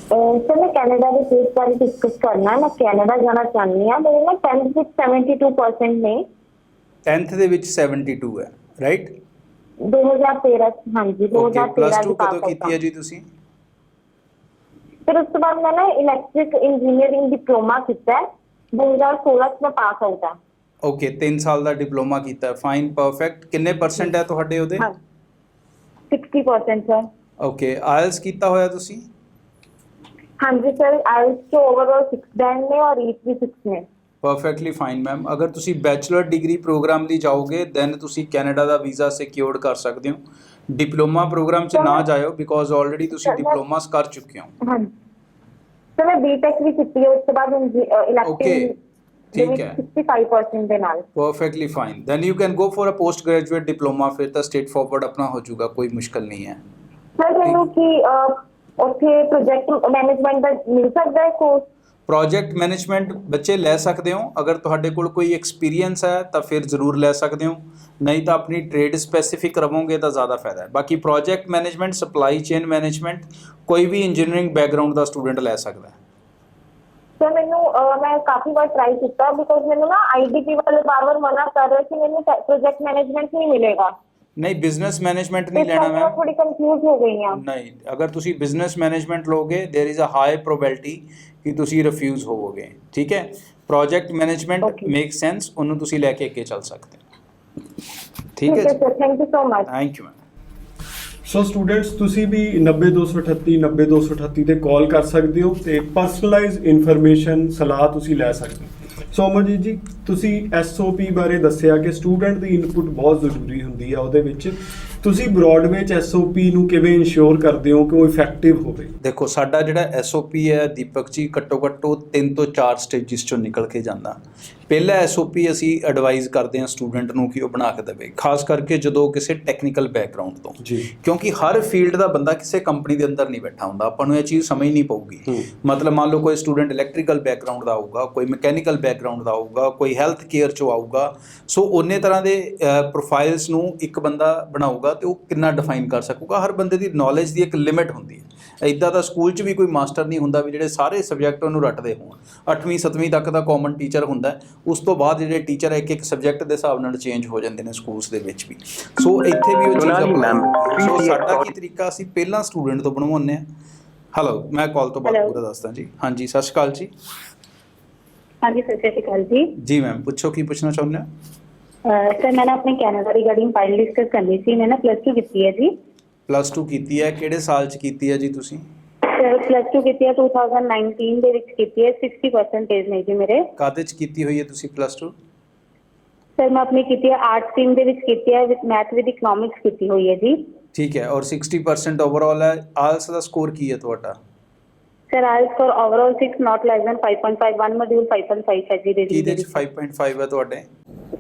सर मैं कनाडा के केस बारे डिस्कस करना है। मैं कनाडा जाना चाहती हूँ। मेरे ना 10th ਵਿੱਚ 72% ने। 10th ਦੇ ਵਿੱਚ 72 ਹੈ, ਰਾਈਟ? 2013 हाँ जी, 2013 +2 ਕਦੋਂ ਕੀਤੀ ਹੈ ਜੀ ਤੁਸੀਂ? फिर उसके बाद मैं ना इलेक्ट्रिक इंजीनियरिंग डिप्लोमा किया है। 2016 में पास आउट है। ਓਕੇ, 3 ਸਾਲ ਦਾ ਡਿਪਲੋਮਾ ਕੀਤਾ ਹੈ। Fine, perfect. ਕਿੰਨੇ ਪਰਸੈਂਟ ਹੈ ਤੁਹਾਡੇ ਉਹਦੇ? हाँ 60% सर। ਓਕੇ, IELTS ਕੀਤਾ ਹੋਇਆ ਤੁਸੀਂ? हाँ जी सर, IELTS तो ओवरऑल 6 बैंड में और EAT भी 6 में। Perfectly fine ma'am. ਅਗਰ ਤੁਸੀਂ ਬੈਚਲਰ ਡਿਗਰੀ ਪ੍ਰੋਗਰਾਮ ਲਈ ਜਾਓਗੇ ਦੈਨ ਤੁਸੀਂ ਕੈਨੇਡਾ ਦਾ ਵੀਜ਼ਾ ਸਿਕਿਉਰਡ ਕਰ ਸਕਦੇ ਹੋ। ਡਿਪਲੋਮਾ ਪ੍ਰੋਗਰਾਮ 'ਚ ਨਾ ਜਾਇਓ ਬਿਕੋਜ਼ ਆਲਰੇਡੀ ਤੁਸੀਂ ਡਿਪਲੋਮਾਸ ਕਰ ਚੁੱਕੇ ਹੋ। हाँ सर मैं BTech भी की है। उसके बाद इलेक्ट्रिक ਠੀਕ ਹੈ, 65% ਦੇ ਨਾਲ। Perfectly fine. Then you can go for a post graduate diploma. ਫਿਰ ਤਾਂ ਸਟੇਟ ਫਾਰਵਰਡ ਆਪਣਾ ਹੋ ਜਾਊਗਾ, ਕੋਈ ਮੁਸ਼ਕਲ ਨਹੀਂ ਹੈ। ਸਰ ਮੈਨੂੰ ਕੀ ਉੱਥੇ ਪ੍ਰੋਜੈਕਟ ਮੈਨੇਜਮੈਂਟ ਦਾ ਮਿਲ ਸਕਦਾ ਹੈ ਕੋਰਸ? ਪ੍ਰੋਜੈਕਟ ਮੈਨੇਜਮੈਂਟ ਬੱਚੇ ਲੈ ਸਕਦੇ ਹੋ। ਅਗਰ ਤੁਹਾਡੇ ਕੋਲ ਕੋਈ ਐਕਸਪੀਰੀਅੰਸ ਹੈ ਤਾਂ ਫਿਰ ਜ਼ਰੂਰ ਲੈ ਸਕਦੇ ਹੋ, ਨਹੀਂ ਤਾਂ ਆਪਣੀ ਟ੍ਰੇਡ ਸਪੈਸੀਫਿਕ ਰਹੋਗੇ ਤਾਂ ਜ਼ਿਆਦਾ ਫਾਇਦਾ ਹੈ। ਬਾਕੀ project management, supply chain management ਕੋਈ ਵੀ ਇੰਜੀਨੀਅਰਿੰਗ ਬੈਕਗ੍ਰਾਉਂਡ ਦਾ ਸਟੂਡੈਂਟ ਲੈ ਸਕਦਾ ਹੈ। ਸਰ ਮੈਨੂੰ ਮੈਂ ਕਾਫੀ ਵਾਰ ਟਰਾਈ ਕੀਤਾ ਬਿਕੋਜ਼ ਮੈਨੂੰ ਨਾ IDP ਵਾਲੇ ਬਾਰ-ਬਾਰ ਮਨਾ ਕਰ ਰਹੇ ਸੀ ਮੈਨੂੰ ਪ੍ਰੋਜੈਕਟ ਮੈਨੇਜਮੈਂਟ ਨਹੀਂ ਮਿਲੇਗਾ। ਨਹੀਂ, ਬਿਜ਼ਨਸ ਮੈਨੇਜਮੈਂਟ ਨਹੀਂ ਲੈਣਾ ਮੈਂ ਮੈਮ। ਥੋੜੀ ਕੰਫਿਊਜ਼ ਹੋ ਗਈ ਹਾਂ। ਨਹੀਂ, ਅਗਰ ਤੁਸੀਂ ਬਿਜ਼ਨਸ ਮੈਨੇਜਮੈਂਟ ਲੋਗੇ there is a high probability ਕਿ ਤੁਸੀਂ ਰਿਫਿਊਜ਼ ਹੋਵੋਗੇ। ਠੀਕ ਹੈ, ਪ੍ਰੋਜੈਕਟ ਮੈਨੇਜਮੈਂਟ ਮੇਕ ਸੈਂਸ, ਉਹਨੂੰ ਤੁਸੀਂ ਲੈ ਕੇ ਅੱਗੇ ਚੱਲ ਸਕਦੇ ਹੋ। ਠੀਕ ਹੈ sir, thank you so much. Thank you ma'am. So students, ਤੁਸੀਂ ਵੀ 90238 90238 ਤੇ ਕਾਲ ਕਰ ਸਕਦੇ ਹੋ ਤੇ ਪਰਸਨਲਾਈਜ਼ ਇਨਫੋਰਮੇਸ਼ਨ ਸਲਾਹ ਤੁਸੀਂ ਲੈ ਸਕਦੇ ਹੋ। ਸੋ ਅਮਰਜੀਤ ਜੀ, ਤੁਸੀਂ SOP ਬਾਰੇ ਦੱਸਿਆ ਕਿ ਸਟੂਡੈਂਟ ਦੀ ਇਨਪੁਟ ਬਹੁਤ ਜ਼ਰੂਰੀ ਹੁੰਦੀ ਆ ਉਹਦੇ ਵਿੱਚ। ਤੁਸੀਂ ਬ੍ਰੌਡਵੇ 'ਚ SOP ਨੂੰ ਕਿਵੇਂ ਇੰਸ਼ੋਰ ਕਰਦੇ ਹੋ ਕਿ ਉਹ ਇਫੈਕਟਿਵ ਹੋਵੇ? ਦੇਖੋ, ਸਾਡਾ ਜਿਹੜਾ SOP ਹੈ ਦੀਪਕ ਜੀ, ਘੱਟੋ ਘੱਟ 3 ਤੋਂ 4 ਸਟੇਜਿਸ ਚੋਂ ਨਿਕਲ ਕੇ ਜਾਂਦਾ। ਪਹਿਲਾ SOP ਅਸੀਂ ਐਡਵਾਈਜ਼ ਕਰਦੇ ਹਾਂ ਸਟੂਡੈਂਟ ਨੂੰ ਕਿ ਉਹ ਬਣਾ ਕੇ ਦੇਵੇ, ਖਾਸ ਕਰਕੇ ਜਦੋਂ ਕਿਸੇ ਟੈਕਨੀਕਲ ਬੈਕਗ੍ਰਾਉਂਡ ਤੋਂ। ਜੀ, ਕਿਉਂਕਿ ਹਰ ਫੀਲਡ ਦਾ ਬੰਦਾ ਕਿਸੇ ਕੰਪਨੀ ਦੇ ਅੰਦਰ ਨਹੀਂ ਬੈਠਾ ਹੁੰਦਾ। ਆਪਾਂ ਨੂੰ ਇਹ ਚੀਜ਼ ਸਮਝਣੀ ਪਊਗੀ। ਮਤਲਬ ਮੰਨ ਲਓ ਕੋਈ ਸਟੂਡੈਂਟ ਇਲੈਕਟ੍ਰੀਕਲ ਬੈਕਗ੍ਰਾਉਂਡ ਦਾ ਹੋਊਗਾ, ਕੋਈ ਮਕੈਨੀਕਲ ਬੈਕਗ੍ਰਾਉਂਡ ਦਾ ਹੋਊਗਾ, ਕੋਈ ਹੈਲਥ ਕੇਅਰ 'ਚੋਂ ਆਊਗਾ। ਸੋ ਉਹਨੇ ਤਰ੍ਹਾਂ ਦੇ ਪ੍ਰੋਫਾਈਲਸ ਨੂੰ ਇੱਕ ਬੰਦਾ ਬਣਾਊਗਾ ਤੇ ਉਹ ਕਿੰਨਾ ਡਿਫਾਈਨ ਕਰ ਸਕੂਗਾ। ਹਰ ਬੰਦੇ ਦੀ ਨੌਲੇਜ ਦੀ ਇੱਕ ਲਿਮਿਟ ਹੁੰਦੀ ਹੈ। ਇੱਦਾਂ ਦਾ ਸਕੂਲ 'ਚ ਵੀ ਕੋਈ ਮਾਸਟਰ ਨਹੀਂ ਹੁੰਦਾ ਵੀ ਜਿਹੜੇ ਸਾਰੇ ਸਬਜੈਕਟ ਉਹਨੂੰ ਰੱਟਦੇ ਹੋਣ। 8ਵੀਂ 7ਵੀਂ ਤੱਕ ਦਾ ਕਾਮਨ ਟੀਚਰ ਹੁੰਦਾ। ਉਸ ਤੋਂ ਬਾਅਦ ਜਿਹੜੇ ਟੀਚਰ ਇੱਕ ਸਬਜੈਕਟ ਦੇ ਹਿਸਾਬ ਨਾਲ ਚੇਂਜ ਹੋ ਜਾਂਦੇ ਨੇ ਸਕੂਲਸ ਦੇ ਵਿੱਚ ਵੀ। ਸੋ ਇੱਥੇ ਵੀ ਉਹ ਚੀਜ਼ ਅਪਲਾਈ। ਸੋ ਸਾਡਾ ਕੀ ਤਰੀਕਾ, ਅਸੀਂ ਪਹਿਲਾਂ ਸਟੂਡੈਂਟ ਤੋਂ ਬਣਵਾਉਂਦੇ ਹਾਂ। ਹੈਲੋ, ਮੈਂ ਕਾਲ ਤੋਂ ਬਾਅਦ ਪੂਰਾ ਦੱਸਦਾ ਜੀ। ਹਾਂਜੀ, ਸਤਿ ਸ਼੍ਰੀ ਅਕਾਲ ਜੀ। ਹਾਂਜੀ ਸਰ, ਸਤਿ ਸ਼੍ਰੀ ਅਕਾਲ ਜੀ। ਜੀ ਮੈਮ, ਪੁੱਛੋ, ਕੀ ਪੁੱਛਣਾ ਚਾਹੁੰਦੇ ਹੋ? ਸਰ ਮੈਂ ਨਾ ਆਪਣੇ ਕੈਨੇਡਾ ਰਿਗਾਰਡਿੰਗ ਫਾਈਲ ਡਿਸਕਸ ਕਰਨੀ ਸੀ। ਮੈਂ ਨਾ +2 ਕੀਤੀ ਹੈ ਜੀ। +2 ਕੀਤੀ ਹੈ, ਕਿਹੜੇ ਸਾਲ 'ਚ ਕੀਤੀ ਹੈ ਜੀ ਤੁਸੀਂ? ਸਰ +2 ਕੀਤੀ ਹੈ 2019 ਦੇ ਵਿੱਚ ਕੀਤੀ ਹੈ। 60% ਨੇ ਜੀ ਮੇਰੇ। ਕਾਹਦੇ 'ਚ ਕੀਤੀ ਹੋਈ ਹੈ ਤੁਸੀਂ +2? ਸਰ ਮੈਂ ਆਪਣੀ ਕੀਤੀ ਹੈ ਆਰਟ ਸਟਰੀਮ ਦੇ ਵਿੱਚ ਕੀਤੀ ਹੈ, ਵਿਦ ਮੈਥ ਵਿਦ ਇਕਨੋਮਿਕਸ ਕੀਤੀ ਹੋਈ ਹੈ ਜੀ। ਠੀਕ ਹੈ, ਔਰ 60% ਓਵਰਆਲ ਹੈ। IELTS ਦਾ ਸਕੋਰ ਕੀ ਹੈ ਤੁਹਾਡਾ? Sir IELTS for overall 6 not less than 5.5, one module 5.5 ਹੈ ਜੀ। ਕਿਹਦੇ 'ਚ 5.5 ਹੈ ਤੁਹਾਡੇ?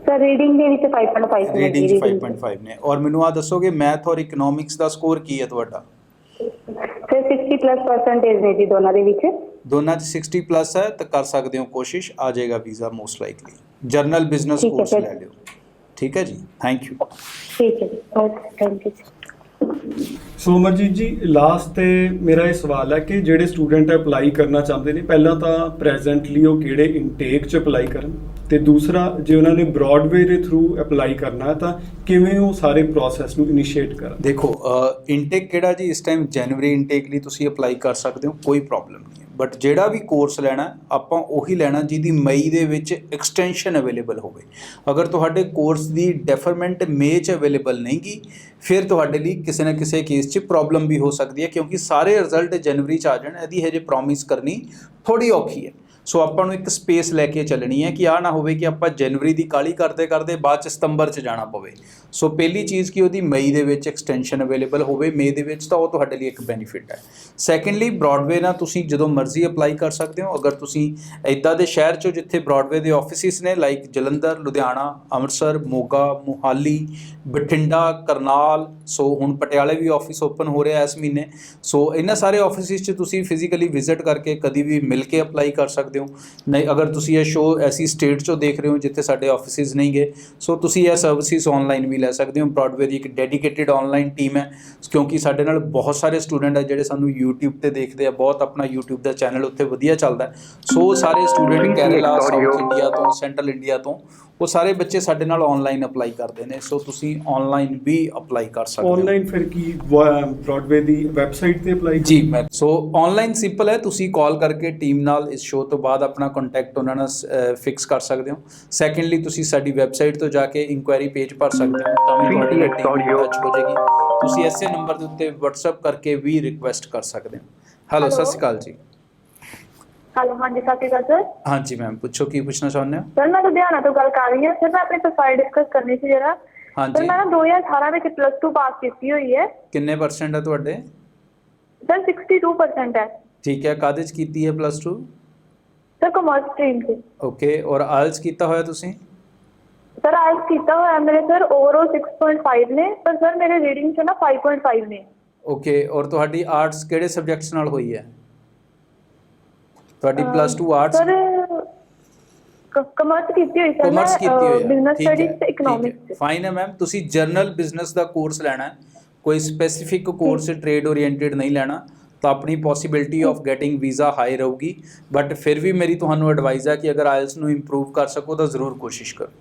ਸਰ ਰੀਡਿੰਗ ਦੇ ਵਿੱਚ 5.5 ਹੈ। ਰੀਡਿੰਗ 'ਚ 5.5 ਨੇ। ਔਰ ਮੈਨੂੰ ਆ ਦੱਸੋਗੇ ਮੈਥ ਔਰ ਇਕਨੋਮਿਕਸ ਦਾ ਸਕੋਰ ਕੀ ਹੈ ਤੁਹਾਡਾ? ਸਰ 60+% ਨੇ ਜੀ ਦੋਨਾਂ ਦੇ ਵਿੱਚ। ਦੋਨਾਂ 'ਚ 60+ ਹੈ ਤਾਂ ਕਰ ਸਕਦੇ ਹੋ ਕੋਸ਼ਿਸ਼, ਆ ਜਾਏਗਾ visa most likely. General business course ਲੈ ਲਿਓ। ਠੀਕ ਹੈ ਜੀ, ਥੈਂਕ ਯੂ। ਠੀਕ ਹੈ ਜੀ, ਓਕੇ, ਥੈਂਕ ਯੂ। ਸੋ ਅਮਰਜੀਤ ਜੀ, ਲਾਸਟ ਤੇ ਮੇਰਾ ਇਹ ਸਵਾਲ ਹੈ ਕਿ ਜਿਹੜੇ ਸਟੂਡੈਂਟ ਅਪਲਾਈ ਕਰਨਾ ਚਾਹੁੰਦੇ ਨੇ, ਪਹਿਲਾਂ ਤਾਂ ਪ੍ਰੈਜ਼ੈਂਟਲੀ ਉਹ ਕਿਹੜੇ ਇਨਟੇਕ 'ਚ ਅਪਲਾਈ ਕਰਨ, ਤੇ ਦੂਸਰਾ ਜੇ ਉਹਨਾਂ ਨੇ ਬ੍ਰੌਡਵੇ ਦੇ ਥਰੂ ਅਪਲਾਈ ਕਰਨਾ ਹੈ ਤਾਂ ਕਿਵੇਂ ਉਹ ਸਾਰੇ ਪ੍ਰੋਸੈਸ ਨੂੰ ਇਨੀਸ਼ੀਏਟ ਕਰਨ? ਦੇਖੋ, ਇਨਟੇਕ ਕਿਹੜਾ ਜੀ, ਇਸ ਟਾਈਮ ਜਨਵਰੀ ਇਨਟੇਕ ਲਈ ਤੁਸੀਂ ਅਪਲਾਈ ਕਰ ਸਕਦੇ ਹੋ, ਕੋਈ ਪ੍ਰੋਬਲਮ ਨਹੀਂ ਹੈ। ਬਟ ਜਿਹੜਾ ਵੀ ਕੋਰਸ ਲੈਣਾ ਆਪਾਂ ਉਹੀ ਲੈਣਾ ਜਿਹਦੀ ਮਈ ਦੇ ਵਿੱਚ ਐਕਸਟੈਂਸ਼ਨ ਅਵੇਲੇਬਲ ਹੋਵੇ। ਅਗਰ ਤੁਹਾਡੇ ਕੋਰਸ ਦੀ ਡੈਫਰਮੈਂਟ ਮਈ 'ਚ ਅਵੇਲੇਬਲ ਨਹੀਂ ਗੀ, ਫਿਰ ਤੁਹਾਡੇ ਲਈ ਕਿਸੇ ਨਾ ਕਿਸੇ ਕੇਸ 'ਚ ਪ੍ਰੋਬਲਮ ਵੀ ਹੋ ਸਕਦੀ ਹੈ, ਕਿਉਂਕਿ ਸਾਰੇ ਰਿਜ਼ਲਟ ਜਨਵਰੀ 'ਚ ਆ ਜਾਣ, ਇਹਦੀ ਹਜੇ ਪ੍ਰੋਮਿਸ ਕਰਨੀ ਥੋੜੀ ਔਖੀ ਹੈ। ਸੋ ਆਪਾਂ ਨੂੰ ਇੱਕ ਸਪੇਸ ਲੈ ਕੇ ਚੱਲਣੀ ਹੈ ਕਿ ਆਹ ਨਾ ਹੋਵੇ ਕਿ ਆਪਾਂ ਜਨਵਰੀ ਦੀ ਕਾਹਲੀ ਕਰਦੇ ਕਰਦੇ ਬਾਅਦ 'ਚ ਸਤੰਬਰ 'ਚ ਜਾਣਾ ਪਵੇ। ਸੋ ਪਹਿਲੀ ਚੀਜ਼ ਕਿ ਉਹਦੀ ਮਈ ਦੇ ਵਿੱਚ ਐਕਸਟੈਂਸ਼ਨ ਅਵੇਲੇਬਲ ਹੋਵੇ, ਮਈ ਦੇ ਵਿੱਚ, ਤਾਂ ਉਹ ਤੁਹਾਡੇ ਲਈ ਇੱਕ ਬੈਨੀਫਿਟ ਹੈ। ਸੈਕੰਡਲੀ, ਬ੍ਰੌਡਵੇ ਨਾਲ ਤੁਸੀਂ ਜਦੋਂ ਮਰਜ਼ੀ ਅਪਲਾਈ ਕਰ ਸਕਦੇ ਹੋ। ਅਗਰ ਤੁਸੀਂ ਇੱਦਾਂ ਦੇ ਸ਼ਹਿਰ 'ਚੋਂ ਜਿੱਥੇ ਬ੍ਰੌਡਵੇ ਦੇ ਆਫਿਸਿਸ ਨੇ, ਲਾਈਕ ਜਲੰਧਰ, ਲੁਧਿਆਣਾ, ਅੰਮ੍ਰਿਤਸਰ, ਮੋਗਾ, ਮੋਹਾਲੀ, ਬਠਿੰਡਾ, ਕਰਨਾਲ, ਸੋ ਹੁਣ ਪਟਿਆਲੇ ਵੀ ਆਫਿਸ ਓਪਨ ਹੋ ਰਿਹਾ ਇਸ ਮਹੀਨੇ। ਸੋ ਇਹਨਾਂ ਸਾਰੇ ਆਫਿਸਿਸ 'ਚ ਤੁਸੀਂ ਫਿਜ਼ੀਕਲੀ ਵਿਜ਼ਿਟ ਕਰਕੇ ਕਦੀ ਵੀ ਮਿਲ ਕੇ ਅਪਲਾਈ ਕਰ ਸਕਦੇ ਹੋ। ਨਹੀਂ, ਅਗਰ ਤੁਸੀਂ ਇਹ ਸ਼ੋਅ ਐਸੀ ਸਟੇਟ 'ਚੋਂ ਦੇਖ ਰਹੇ ਹੋ ਜਿੱਥੇ ਸਾਡੇ ਆਫਿਸਿਸ ਨਹੀਂ ਗਏ, ਸੋ ਤੁਸੀਂ ਇਹ ਸਰਵਿਸਿਜ਼ ਆਨਲਾਈਨ ਵੀ ਲੈ ਸਕਦੇ ਹੋ। ਬ੍ਰੌਡਵੇ ਦੀ ਇੱਕ ਡੈਡੀਕੇਟਿਡ ਆਨਲਾਈਨ ਟੀਮ ਹੈ, ਕਿਉਂਕਿ ਸਾਡੇ ਨਾਲ ਬਹੁਤ ਸਾਰੇ ਸਟੂਡੈਂਟ ਹੈ ਜਿਹੜੇ ਸਾਨੂੰ YouTube ਤੇ ਦੇਖਦੇ ਆ, ਬਹੁਤ ਆਪਣਾ YouTube ਦਾ ਚੈਨਲ ਉੱਥੇ ਵਧੀਆ ਚੱਲਦਾ। ਸੋ ਸਾਰੇ ਸਟੂਡੈਂਟ ਕੇਰਲਾ, ਸਾਊਥ ਇੰਡੀਆ ਤੋਂ, ਸੈਂਟਰਲ ਇੰਡੀਆ ਤੋਂ, ਉਹ ਸਾਰੇ ਬੱਚੇ ਸਾਡੇ ਨਾਲ ਆਨਲਾਈਨ ਅਪਲਾਈ ਕਰਦੇ ਨੇ। ਸੋ ਤੁਸੀਂ ਆਨਲਾਈਨ ਵੀ ਅਪਲਾਈ ਕਰ ਸਕਦੇ ਹੋ। ਆਨਲਾਈਨ ਫਿਰ ਕੀ ਬ੍ਰੌਡਵੇ ਦੀ ਵੈਬਸਾਈਟ ਤੇ ਅਪਲਾਈ? ਜੀ ਮੈਂ, ਸੋ ਆਨਲਾਈਨ ਸਿੰਪਲ ਹੈ, ਤੁਸੀਂ ਕਾਲ ਕਰਕੇ ਟੀਮ ਨਾਲ ਇਸ ਸ਼ੋਅ ਤੋਂ ਬਾਅਦ ਆਪਣਾ ਕੰਟੈਕਟ ਉਹਨਾਂ ਨਾਲ ਫਿਕਸ ਕਰ ਸਕਦੇ ਹੋ। ਸੈਕੰਡਲੀ, ਤੁਸੀਂ ਸਾਡੀ ਵੈਬਸਾਈਟ ਤੋਂ ਜਾ ਕੇ ਇਨਕੁਆਇਰੀ ਪੇਜ ਭਰ ਸਕਦੇ ਹੋ, ਤਾਂ ਵੀ ਤੁਹਾਡੀ ਟੀਮ ਟੱਚ ਹੋ ਜਾਏਗੀ। ਤੁਸੀਂ ਇਸੇ ਨੰਬਰ ਦੇ ਉੱਤੇ WhatsApp ਕਰਕੇ ਵੀ ਰਿਕੁਐਸਟ ਕਰ ਸਕਦੇ ਹੋ। ਹੈਲੋ, ਸਤਿ ਸ਼੍ਰੀ ਅਕਾਲ ਜੀ। ਹੈਲੋ, ਹਾਂਜੀ ਸਤਿ ਸ਼੍ਰੀ ਅਕਾਲ ਸਰ। ਹਾਂਜੀ ਮੈਮ, ਪੁੱਛੋ ਕੀ ਪੁੱਛਣਾ ਚਾਹੁੰਦੇ ਹੋ? ਸਰ ਮੈਂ ਲੁਧਿਆਣਾ ਤੋਂ ਗੱਲ ਕਰ ਰਹੀ ਹਾਂ। ਸਰ ਮੈਂ ਆਪਣੀ ਪ੍ਰੋਫਾਈਲ ਡਿਸਕਸ ਕਰਨੀ ਸੀ ਜਰਾ। ਹਾਂਜੀ। ਸਰ ਮੈਂ ਨਾ 2018 ਵਿੱਚ +2 ਪਾਸ ਕੀਤੀ ਹੋਈ ਹੈ। ਕਿੰਨੇ ਪਰਸੈਂਟ ਹੈ ਤੁਹਾਡੇ? ਸਰ 62% ਹੈ। ਠੀਕ ਹੈ, ਕਾਹਦੇ 'ਚ ਕੀਤੀ ਹੈ +2? ਸਰ ਕਮਰਸ ਸਟਰੀਮ ਸੀ। ਓਕੇ, ਔਰ ਆਇਲਸ ਕੀਤਾ ਹੋਇਆ ਤੁਸੀਂ? ਸਰ ਆਇਲਸ ਕੀਤਾ ਹੋਇਆ ਮੇਰੇ ਸਰ ਓਵਰਆਲ 6.5 ਨੇ, ਪਰ ਸਰ ਮੇਰੇ ਰੀਡਿੰਗ 'ਚ ਨਾ 5.5 ਨੇ। ਓਕੇ, ਔਰ ਤੁਹਾਡੀ ਆਰਟਸ ਕਿਹੜੇ ਸਬਜੈਕਟਸ ਨਾਲ ਹੋਈ ਹੈ? ਤੁਹਾਡੀ +2 ਆਰਟਸ? ਸਰ ਕਮਰਸ ਕੀਤੀ ਹੋਈ ਸਰ। ਕਮਰਸ ਕੀਤੀ ਹੋਈ ਹੈ, ਬਿਜ਼ਨਸ ਠੀਕ ਹੈ, ਸਟੱਡੀਜ਼ ਤੇ ਇਕਨੋਮਿਕਸ। ਫਾਈਨ ਹੈ ਮੈਮ। ਤੁਸੀਂ ਜਰਨਲ ਬਿਜ਼ਨਸ ਦਾ ਕੋਰਸ ਲੈਣਾ ਹੈ, ਕੋਈ ਸਪੈਸੀਫਿਕ ਕੋਰਸ ਟ੍ਰੇਡ ਓਰੀਐਂਟਡ ਨਹੀਂ ਲੈਣਾ, ਤਾਂ ਆਪਣੀ possibility of getting visa high ਰਹੂਗੀ। ਬਟ ਫਿਰ ਵੀ ਮੇਰੀ ਤੁਹਾਨੂੰ ਐਡਵਾਈਸ ਹੈ ਕਿ ਅਗਰ ਆਇਲਸ ਨੂੰ ਇੰਪਰੂਵ ਕਰ ਸਕੋ ਤਾਂ ਜ਼ਰੂਰ ਕੋਸ਼ਿਸ਼ ਕਰੋ।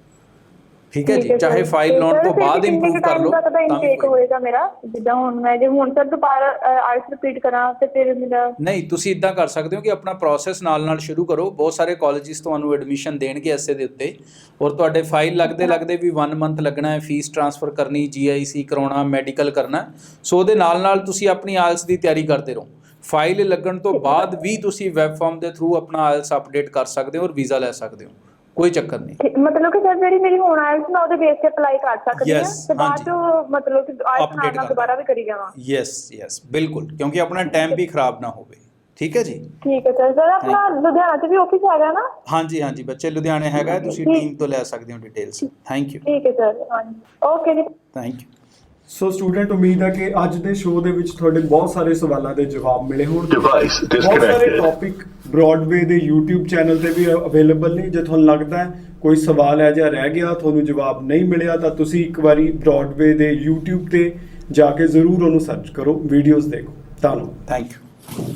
ਠੀਕ ਹੈ ਜੀ, ਚਾਹੇ ਫਾਈਲ ਲਾਉਣ ਤੋਂ ਬਾਅਦ ਇੰਪਰੂਵ ਕਰ ਲਓ ਤਾਂ ਵੀ ਇਨਟੇਕ ਹੋਏਗਾ ਮੇਰਾ। ਜਿੱਦਾਂ ਹੁਣ ਮੈਂ ਜੇ ਹੁਣ ਸਰ ਦੁਬਾਰਾ ਆਇਲਸ ਰਿਪੀਟ ਕਰਾਂ ਤੇ ਫਿਰ ਮੇਰਾ ਨਹੀਂ, ਤੁਸੀਂ ਇਦਾਂ ਕਰ ਸਕਦੇ ਹੋ ਕਿ ਆਪਣਾ ਪ੍ਰੋਸੈਸ ਨਾਲ ਸ਼ੁਰੂ ਕਰੋ। ਬਹੁਤ ਸਾਰੇ ਕਾਲਜਿਸ ਤੁਹਾਨੂੰ ਐਡਮਿਸ਼ਨ ਦੇਣਗੇ ਐਸੇ ਦੇ ਉੱਤੇ, ਔਰ ਤੁਹਾਡੇ ਫਾਈਲ ਲੱਗਦੇ ਵੀ 1 ਮੰਥ ਲੱਗਣਾ ਹੈ, ਫੀਸ ਟ੍ਰਾਂਸਫਰ ਕਰਨੀ, GIC ਕਰਾਉਣਾ, ਮੈਡੀਕਲ ਕਰਨਾ। ਸੋ ਉਹਦੇ ਨਾਲ ਤੁਸੀਂ ਆਪਣੀ ਆਇਲਸ ਦੀ ਤਿਆਰੀ ਕਰਦੇ ਰਹੋ। ਫਾਈਲ ਲੱਗਣ ਤੋਂ ਬਾਅਦ ਵੀ ਤੁਸੀਂ ਵੈਬ ਫਾਰਮ ਦੇ ਥਰੂ ਆਪਣਾ ਆਇਲਸ ਅਪਡੇਟ ਕਰ ਸਕਦੇ ਹੋ ਔਰ ਵੀਜ਼ਾ ਲੈ ਸਕਦੇ ਹੋ, ਕੋਈ ਚੱਕਰ ਨਹੀਂ। ਮਤਲਬ ਕਿ ਸਰ ਜਿਹੜੀ ਮੇਰੀ ਹੁਣ ਆਇਲਸ ਮੈਂ ਉਹਦੇ ਬੇਸ ਤੇ ਅਪਲਾਈ ਕਰ ਸਕਦੀ ਹਾਂ ਤੇ ਬਾਅਦ ਚੋਂ ਮਤਲਬ ਕਿ ਆਇਲਸ ਨਾਲ ਦੁਬਾਰਾ ਵੀ ਕਰੀ ਜਾਵਾਂ? ਯੈਸ ਬਿਲਕੁਲ, ਕਿਉਂਕਿ ਆਪਣਾ ਟਾਈਮ ਵੀ ਖਰਾਬ ਨਾ ਹੋਵੇ। ਠੀਕ ਹੈ ਜੀ। ਠੀਕ ਹੈ ਸਰ। ਸਰ ਆਪਣਾ ਲੁਧਿਆਣਾ 'ਚ ਵੀ ਆਫਿਸ ਹੈਗਾ ਨਾ? ਹਾਂਜੀ ਬੱਚੇ, ਲੁਧਿਆਣੇ ਹੈਗਾ, ਤੁਸੀਂ ਟੀਮ ਤੋਂ ਲੈ ਸਕਦੇ ਹੋ ਡਿਟੇਲਸ। Thank you. ਠੀਕ ਹੈ ਸਰ। ਹਾਂਜੀ, ਓਕੇ ਜੀ, ਥੈਂਕ ਯੂ। ਸੋ ਸਟੂਡੈਂਟ, ਉਮੀਦ ਹੈ ਕਿ ਅੱਜ ਦੇ ਸ਼ੋਅ ਦੇ ਵਿੱਚ ਤੁਹਾਡੇ ਬਹੁਤ ਸਾਰੇ ਸਵਾਲਾਂ ਦੇ ਜਵਾਬ ਮਿਲੇ ਹੋਣ। ਬਹੁਤ ਸਾਰੇ ਟੌਪਿਕ ਬ੍ਰੌਡਵੇ ਦੇ YouTube ਚੈਨਲ ਤੇ ਵੀ ਅਵੇਲੇਬਲ ਨੇ। ਜੇ ਤੁਹਾਨੂੰ ਲੱਗਦਾ ਹੈ ਕੋਈ ਸਵਾਲ ਹੈ ਜਾਂ ਰਹਿ ਗਿਆ, ਤੁਹਾਨੂੰ ਜਵਾਬ ਨਹੀਂ ਮਿਲਿਆ, ਤਾਂ ਤੁਸੀਂ ਇੱਕ ਵਾਰੀ ਬ੍ਰੌਡਵੇ ਦੇ YouTube ਤੇ ਜਾ ਕੇ ਜ਼ਰੂਰ ਉਹਨੂੰ ਸਰਚ ਕਰੋ, ਵੀਡੀਓਜ਼ ਦੇਖੋ। ਧੰਨਵਾਦ। Thank you.